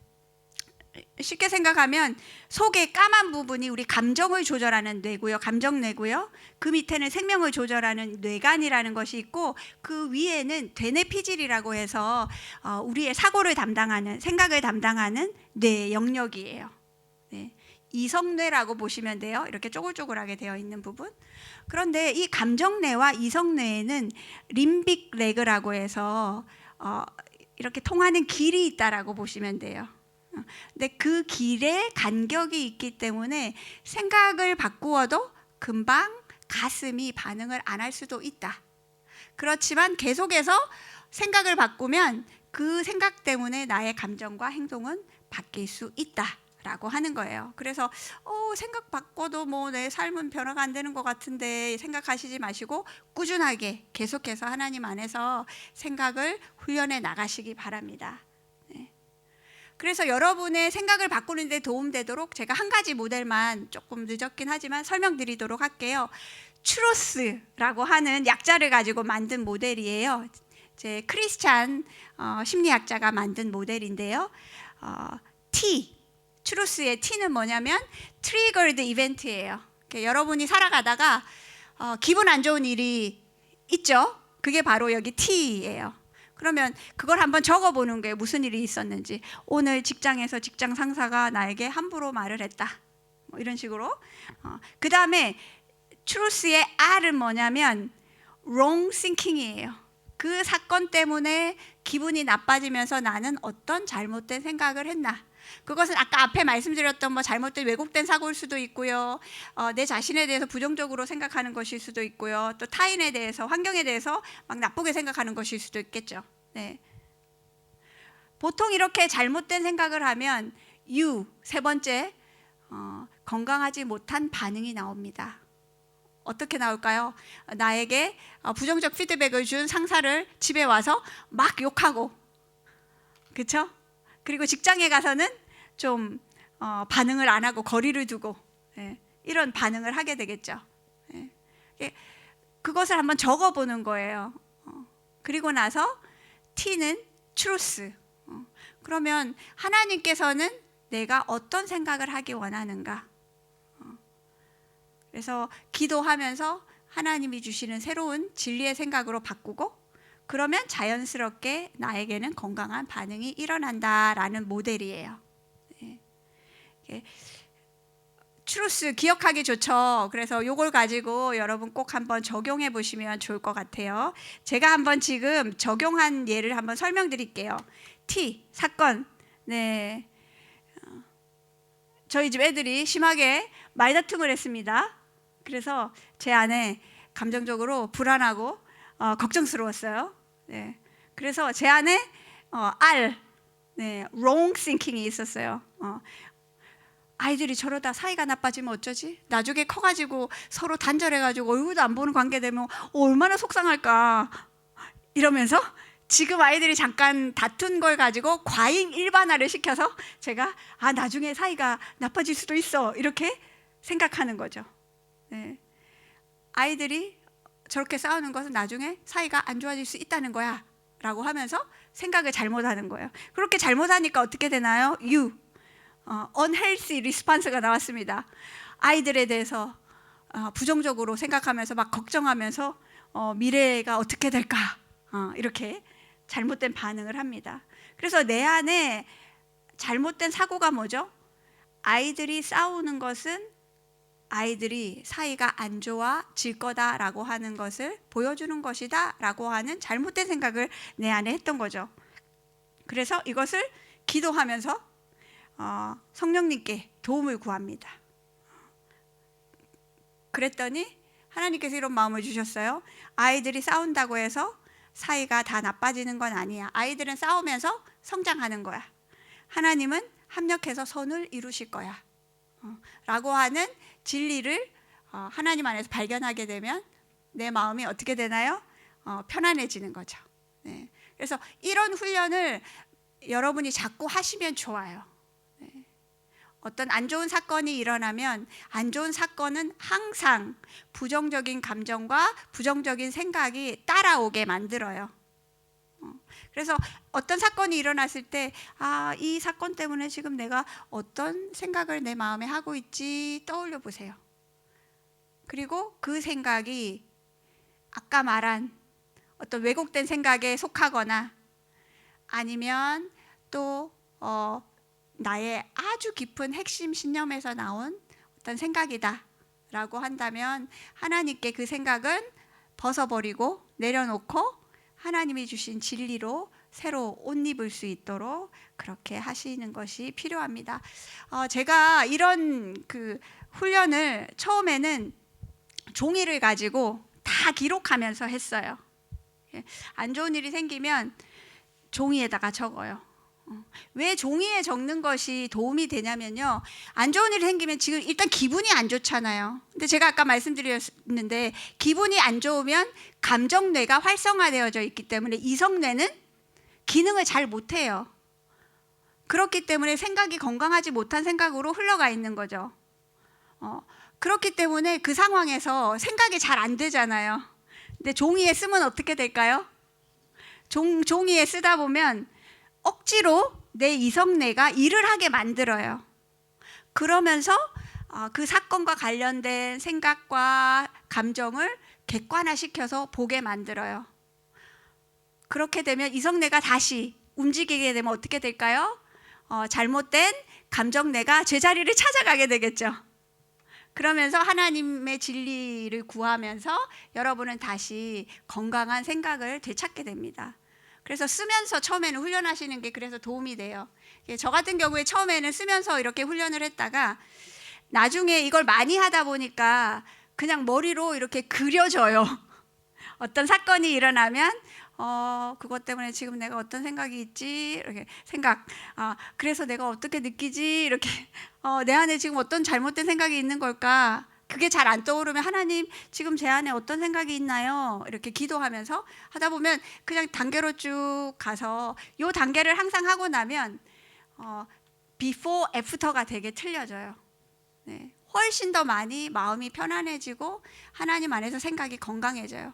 쉽게 생각하면 속의 까만 부분이 우리 감정을 조절하는 뇌고요. 감정뇌고요. 그 밑에는 생명을 조절하는 뇌간이라는 것이 있고, 그 위에는 되뇌피질이라고 해서 우리의 사고를 담당하는, 생각을 담당하는 뇌 영역이에요. 네. 이성뇌라고 보시면 돼요. 이렇게 쪼글쪼글하게 되어 있는 부분. 그런데 이 감정뇌와 이성뇌에는 림빅 레그라고 해서 이렇게 통하는 길이 있다라고 보시면 돼요. 근데 그 길에 간격이 있기 때문에 생각을 바꾸어도 금방 가슴이 반응을 안 할 수도 있다. 그렇지만 계속해서 생각을 바꾸면 그 생각 때문에 나의 감정과 행동은 바뀔 수 있다라고 하는 거예요. 그래서 생각 바꿔도 뭐 내 삶은 변화가 안 되는 것 같은데 생각하시지 마시고 꾸준하게 계속해서 하나님 안에서 생각을 훈련해 나가시기 바랍니다. 그래서 여러분의 생각을 바꾸는 데 도움되도록 제가 한 가지 모델만 조금 늦었긴 하지만 설명드리도록 할게요. 추로스라고 하는 약자를 가지고 만든 모델이에요. 제 크리스찬 심리학자가 만든 모델인데요. 추로스의 T는 뭐냐면 트리거드 이벤트예요. 여러분이 살아가다가 기분 안 좋은 일이 있죠. 그게 바로 여기 T예요. 그러면 그걸 한번 적어보는 거예요. 무슨 일이 있었는지. 오늘 직장에서 직장 상사가 나에게 함부로 말을 했다. 뭐 이런 식으로. 그 다음에 truth의 R은 뭐냐면 wrong thinking이에요. 그 사건 때문에 기분이 나빠지면서 나는 어떤 잘못된 생각을 했나. 그것은 아까 앞에 말씀드렸던 뭐 잘못된 왜곡된 사고일 수도 있고요. 내 자신에 대해서 부정적으로 생각하는 것일 수도 있고요. 또 타인에 대해서, 환경에 대해서 막 나쁘게 생각하는 것일 수도 있겠죠. 네. 보통 이렇게 잘못된 생각을 하면 세 번째, 건강하지 못한 반응이 나옵니다. 어떻게 나올까요? 나에게 부정적 피드백을 준 상사를 집에 와서 막 욕하고, 그렇죠? 그리고 직장에 가서는 좀 반응을 안 하고 거리를 두고, 이런 반응을 하게 되겠죠. 그것을 한번 적어보는 거예요. 그리고 나서 T는 truth. 그러면 하나님께서는 내가 어떤 생각을 하기 원하는가? 그래서 기도하면서 하나님이 주시는 새로운 진리의 생각으로 바꾸고, 그러면 자연스럽게 나에게는 건강한 반응이 일어난다라는 모델이에요. 추루스 기억하기 좋죠. 그래서 이걸 가지고 여러분 꼭 한번 적용해 보시면 좋을 것 같아요. 제가 한번 지금 적용한 예를 한번 설명드릴게요. T 사건. 네, 저희 집 애들이 심하게 말다툼을 했습니다. 그래서 제 안에 감정적으로 불안하고 걱정스러웠어요. 네, 그래서 제 안에 wrong thinking이 있었어요. 아이들이 저러다 사이가 나빠지면 어쩌지? 나중에 커가지고 서로 단절해가지고 얼굴도 안 보는 관계 되면 얼마나 속상할까? 이러면서 지금 아이들이 잠깐 다툰 걸 가지고 과잉 일반화를 시켜서 제가 나중에 사이가 나빠질 수도 있어 이렇게 생각하는 거죠. 네. 아이들이 저렇게 싸우는 것은 나중에 사이가 안 좋아질 수 있다는 거야 라고 하면서 생각을 잘못하는 거예요. 그렇게 잘못하니까 어떻게 되나요? unhealthy response가 나왔습니다. 아이들에 대해서 부정적으로 생각하면서 막 걱정하면서 미래가 어떻게 될까 이렇게 잘못된 반응을 합니다. 그래서 내 안에 잘못된 사고가 뭐죠? 아이들이 싸우는 것은 아이들이 사이가 안 좋아질 거다라고 하는 것을 보여주는 것이다라고 하는 잘못된 생각을 내 안에 했던 거죠. 그래서 이것을 기도하면서 성령님께 도움을 구합니다. 그랬더니 하나님께서 이런 마음을 주셨어요. 아이들이 싸운다고 해서 사이가 다 나빠지는 건 아니야. 아이들은 싸우면서 성장하는 거야. 하나님은 합력해서 선을 이루실 거야. 라고 하는 진리를 하나님 안에서 발견하게 되면 내 마음이 어떻게 되나요? 편안해지는 거죠. 네. 그래서 이런 훈련을 여러분이 자꾸 하시면 좋아요. 네. 어떤 안 좋은 사건이 일어나면 안 좋은 사건은 항상 부정적인 감정과 부정적인 생각이 따라오게 만들어요. 그래서 어떤 사건이 일어났을 때, 이 사건 때문에 지금 내가 어떤 생각을 내 마음에 하고 있지 떠올려 보세요. 그리고 그 생각이 아까 말한 어떤 왜곡된 생각에 속하거나 아니면 또 나의 아주 깊은 핵심 신념에서 나온 어떤 생각이다 라고 한다면 하나님께 그 생각은 벗어버리고 내려놓고 하나님이 주신 진리로 새로 옷 입을 수 있도록 그렇게 하시는 것이 필요합니다. 제가 이런 그 훈련을 처음에는 종이를 가지고 다 기록하면서 했어요. 안 좋은 일이 생기면 종이에다가 적어요. 왜 종이에 적는 것이 도움이 되냐면요, 안 좋은 일이 생기면 지금 일단 기분이 안 좋잖아요. 근데 제가 아까 말씀드렸는데 기분이 안 좋으면 감정뇌가 활성화되어져 있기 때문에 이성뇌는 기능을 잘 못해요. 그렇기 때문에 생각이 건강하지 못한 생각으로 흘러가 있는 거죠. 그렇기 때문에 그 상황에서 생각이 잘 안 되잖아요. 근데 종이에 쓰면 어떻게 될까요? 종이에 쓰다 보면 억지로 내 이성뇌가 일을 하게 만들어요. 그러면서 그 사건과 관련된 생각과 감정을 객관화시켜서 보게 만들어요. 그렇게 되면 이성뇌가 다시 움직이게 되면 어떻게 될까요? 잘못된 감정뇌가 제자리를 찾아가게 되겠죠. 그러면서 하나님의 진리를 구하면서 여러분은 다시 건강한 생각을 되찾게 됩니다. 그래서 쓰면서 처음에는 훈련하시는 게 그래서 도움이 돼요. 저 같은 경우에 처음에는 쓰면서 이렇게 훈련을 했다가 나중에 이걸 많이 하다 보니까 그냥 머리로 이렇게 그려져요. 어떤 사건이 일어나면 그것 때문에 지금 내가 어떤 생각이 있지? 이렇게 생각. 그래서 내가 어떻게 느끼지? 이렇게 내 안에 지금 어떤 잘못된 생각이 있는 걸까? 그게 잘 안 떠오르면 하나님 지금 제 안에 어떤 생각이 있나요? 이렇게 기도하면서 하다 보면 그냥 단계로 쭉 가서 요 단계를 항상 하고 나면 before, after가 되게 틀려져요. 네, 훨씬 더 많이 마음이 편안해지고 하나님 안에서 생각이 건강해져요.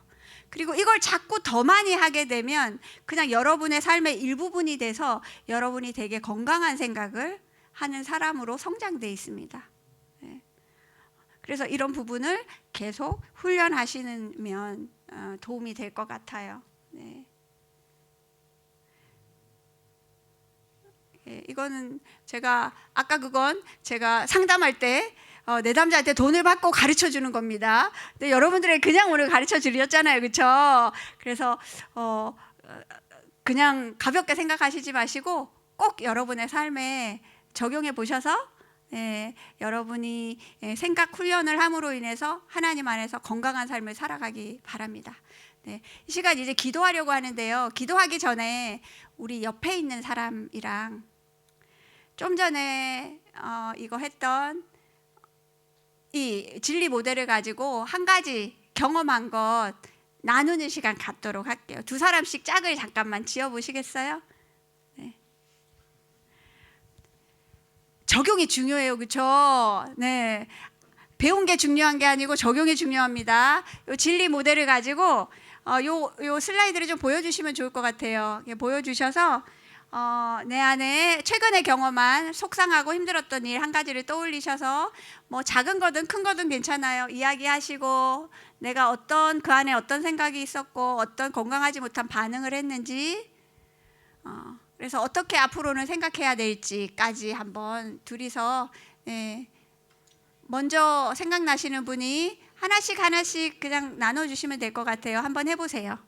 그리고 이걸 자꾸 더 많이 하게 되면 그냥 여러분의 삶의 일부분이 돼서 여러분이 되게 건강한 생각을 하는 사람으로 성장돼 있습니다. 네. 그래서 이런 부분을 계속 훈련하시면 도움이 될 것 같아요. 네. 이거는 제가 아까 그건 제가 상담할 때 내담자한테 돈을 받고 가르쳐 주는 겁니다. 근데 여러분들이 그냥 오늘 가르쳐 드렸잖아요, 그렇죠? 그래서 그냥 가볍게 생각하시지 마시고 꼭 여러분의 삶에 적용해 보셔서 여러분이 생각 훈련을 함으로 인해서 하나님 안에서 건강한 삶을 살아가기 바랍니다. 네, 이 시간 이제 기도하려고 하는데요. 기도하기 전에 우리 옆에 있는 사람이랑 좀 전에 이거 했던 이 진리 모델을 가지고 한 가지 경험한 것 나누는 시간 갖도록 할게요. 두 사람씩 짝을 잠깐만 지어 보시겠어요? 네. 적용이 중요해요, 그렇죠? 네, 배운 게 중요한 게 아니고 적용이 중요합니다. 요 진리 모델을 가지고 요 슬라이드를 좀 보여주시면 좋을 것 같아요. 보여주셔서 내 안에 최근에 경험한 속상하고 힘들었던 일 한 가지를 떠올리셔서 뭐 작은 거든 큰 거든 괜찮아요. 이야기하시고 내가 그 안에 어떤 생각이 있었고 어떤 건강하지 못한 반응을 했는지 그래서 어떻게 앞으로는 생각해야 될지까지 한번 둘이서 먼저 생각나시는 분이 하나씩 그냥 나눠주시면 될 것 같아요. 한번 해보세요.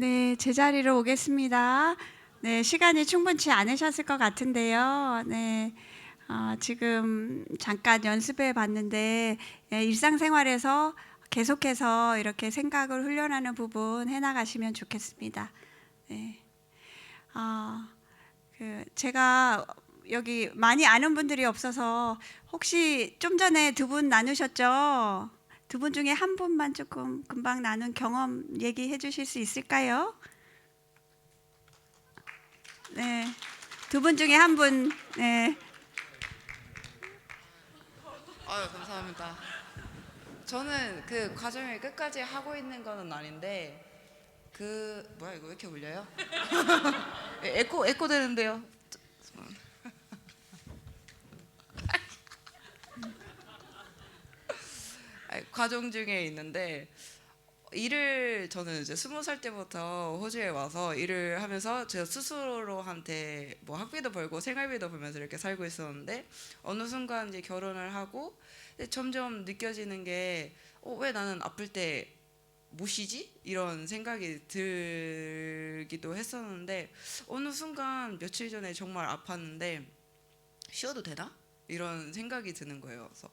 네, 제자리로 오겠습니다. 네, 시간이 충분치 않으셨을 것 같은데요. 네, 지금 잠깐 연습해 봤는데 일상생활에서 계속해서 이렇게 생각을 훈련하는 부분 해나가시면 좋겠습니다. 네, 어, 제가 여기 많이 아는 분들이 없어서 혹시 좀 전에 두 분 나누셨죠? 두 분 중에 한 분만 조금 금방 나눈 경험 얘기해 주실 수 있을까요? 네, 두 분 중에 한 분. 네, 아유, 감사합니다. 저는 그 과정을 끝까지 하고 있는 거는 아닌데 그 뭐야 이거 왜 이렇게 울려요? 에코 되는데요. 아니, 과정 중에 있는데 일을 저는 이제 20살 때부터 호주에 와서 일을 하면서 제가 스스로한테 뭐 학비도 벌고 생활비도 벌면서 이렇게 살고 있었는데 어느 순간 이제 결혼을 하고 점점 느껴지는 게 왜 나는 아플 때 못 쉬지? 이런 생각이 들기도 했었는데 어느 순간 며칠 전에 정말 아팠는데 쉬어도 되나? 이런 생각이 드는 거예요. 그래서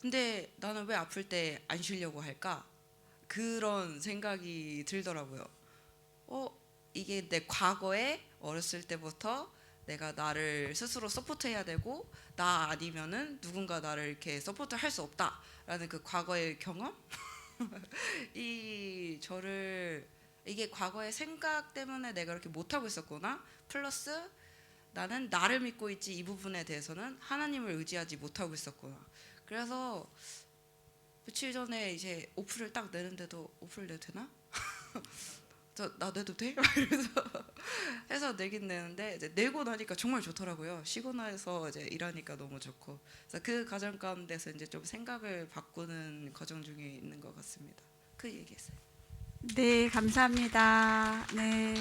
근데 나는 왜 아플 때 안 쉬려고 할까? 그런 생각이 들더라고요. 이게 내 과거에 어렸을 때부터 내가 나를 스스로 서포트해야 되고 나 아니면은 누군가 나를 이렇게 서포트할 수 없다라는 그 과거의 경험 이 저를 이게 과거의 생각 때문에 내가 이렇게 못하고 있었구나 플러스 나는 나를 믿고 있지 이 부분에 대해서는 하나님을 의지하지 못하고 있었구나. 그래서 며칠 전에 이제 오프를 딱 내는데도 오프를 내도 되나? 나 내도 돼? 이래서 해서 내긴 내는데 이제 내고 나니까 정말 좋더라고요. 쉬고 나서 이제 일하니까 너무 좋고. 그래서 그 과정 가운데서 이제 좀 생각을 바꾸는 과정 중에 있는 것 같습니다. 그 얘기했어요. 네, 감사합니다. 네,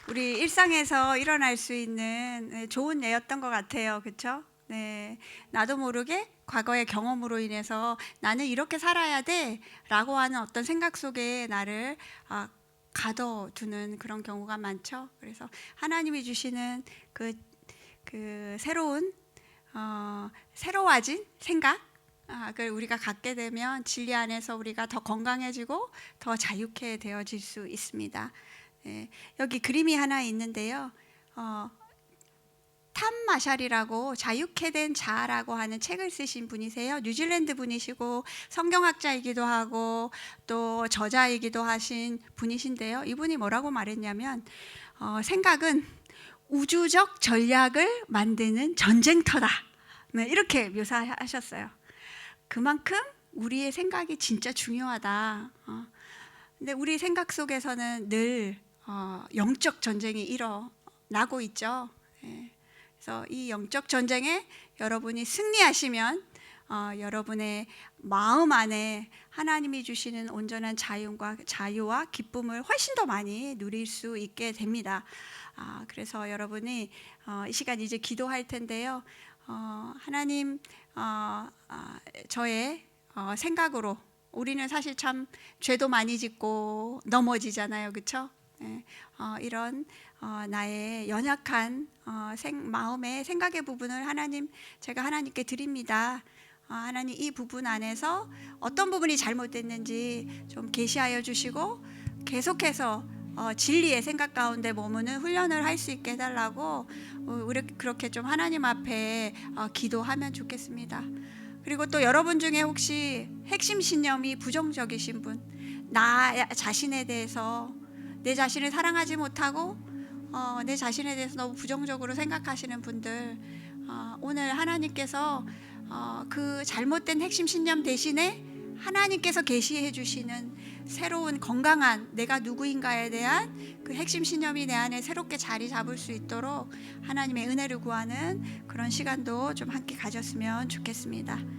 우리 일상에서 일어날 수 있는 좋은 예였던 것 같아요. 그렇죠? 네, 나도 모르게 과거의 경험으로 인해서 나는 이렇게 살아야 돼라고 하는 어떤 생각 속에 나를 가둬두는 그런 경우가 많죠. 그래서 하나님이 주시는 그 새로운 새로워진 생각 그걸 우리가 갖게 되면 진리 안에서 우리가 더 건강해지고 더 자유케 되어질 수 있습니다. 네, 여기 그림이 하나 있는데요. 탐 마샬이라고 자유케 된 자아라고 하는 책을 쓰신 분이세요. 뉴질랜드 분이시고 성경학자이기도 하고 또 저자이기도 하신 분이신데요. 이분이 뭐라고 말했냐면 생각은 우주적 전략을 만드는 전쟁터다. 네, 이렇게 묘사하셨어요. 그만큼 우리의 생각이 진짜 중요하다. 근데 우리 생각 속에서는 늘 영적 전쟁이 일어나고 있죠. 예. 그래서 이 영적 전쟁에 여러분이 승리하시면 여러분의 마음 안에 하나님이 주시는 온전한 자유와 기쁨을 훨씬 더 많이 누릴 수 있게 됩니다. 그래서 여러분이 이 시간 이제 기도할 텐데요. 하나님, 저의 생각으로 우리는 사실 참 죄도 많이 짓고 넘어지잖아요, 그렇죠? 네, 이런 나의 연약한 마음의 생각의 부분을 제가 하나님께 드립니다. 하나님 이 부분 안에서 어떤 부분이 잘못됐는지 좀 계시하여 주시고 계속해서 진리의 생각 가운데 머무는 훈련을 할 수 있게 해달라고 우리 그렇게 좀 하나님 앞에 기도하면 좋겠습니다. 그리고 또 여러분 중에 혹시 핵심 신념이 부정적이신 분, 나 자신에 대해서 내 자신을 사랑하지 못하고 내 자신에 대해서 너무 부정적으로 생각하시는 분들, 오늘 하나님께서 그 잘못된 핵심 신념 대신에 하나님께서 계시해 주시는 새로운 건강한 내가 누구인가에 대한 그 핵심 신념이 내 안에 새롭게 자리 잡을 수 있도록 하나님의 은혜를 구하는 그런 시간도 좀 함께 가졌으면 좋겠습니다.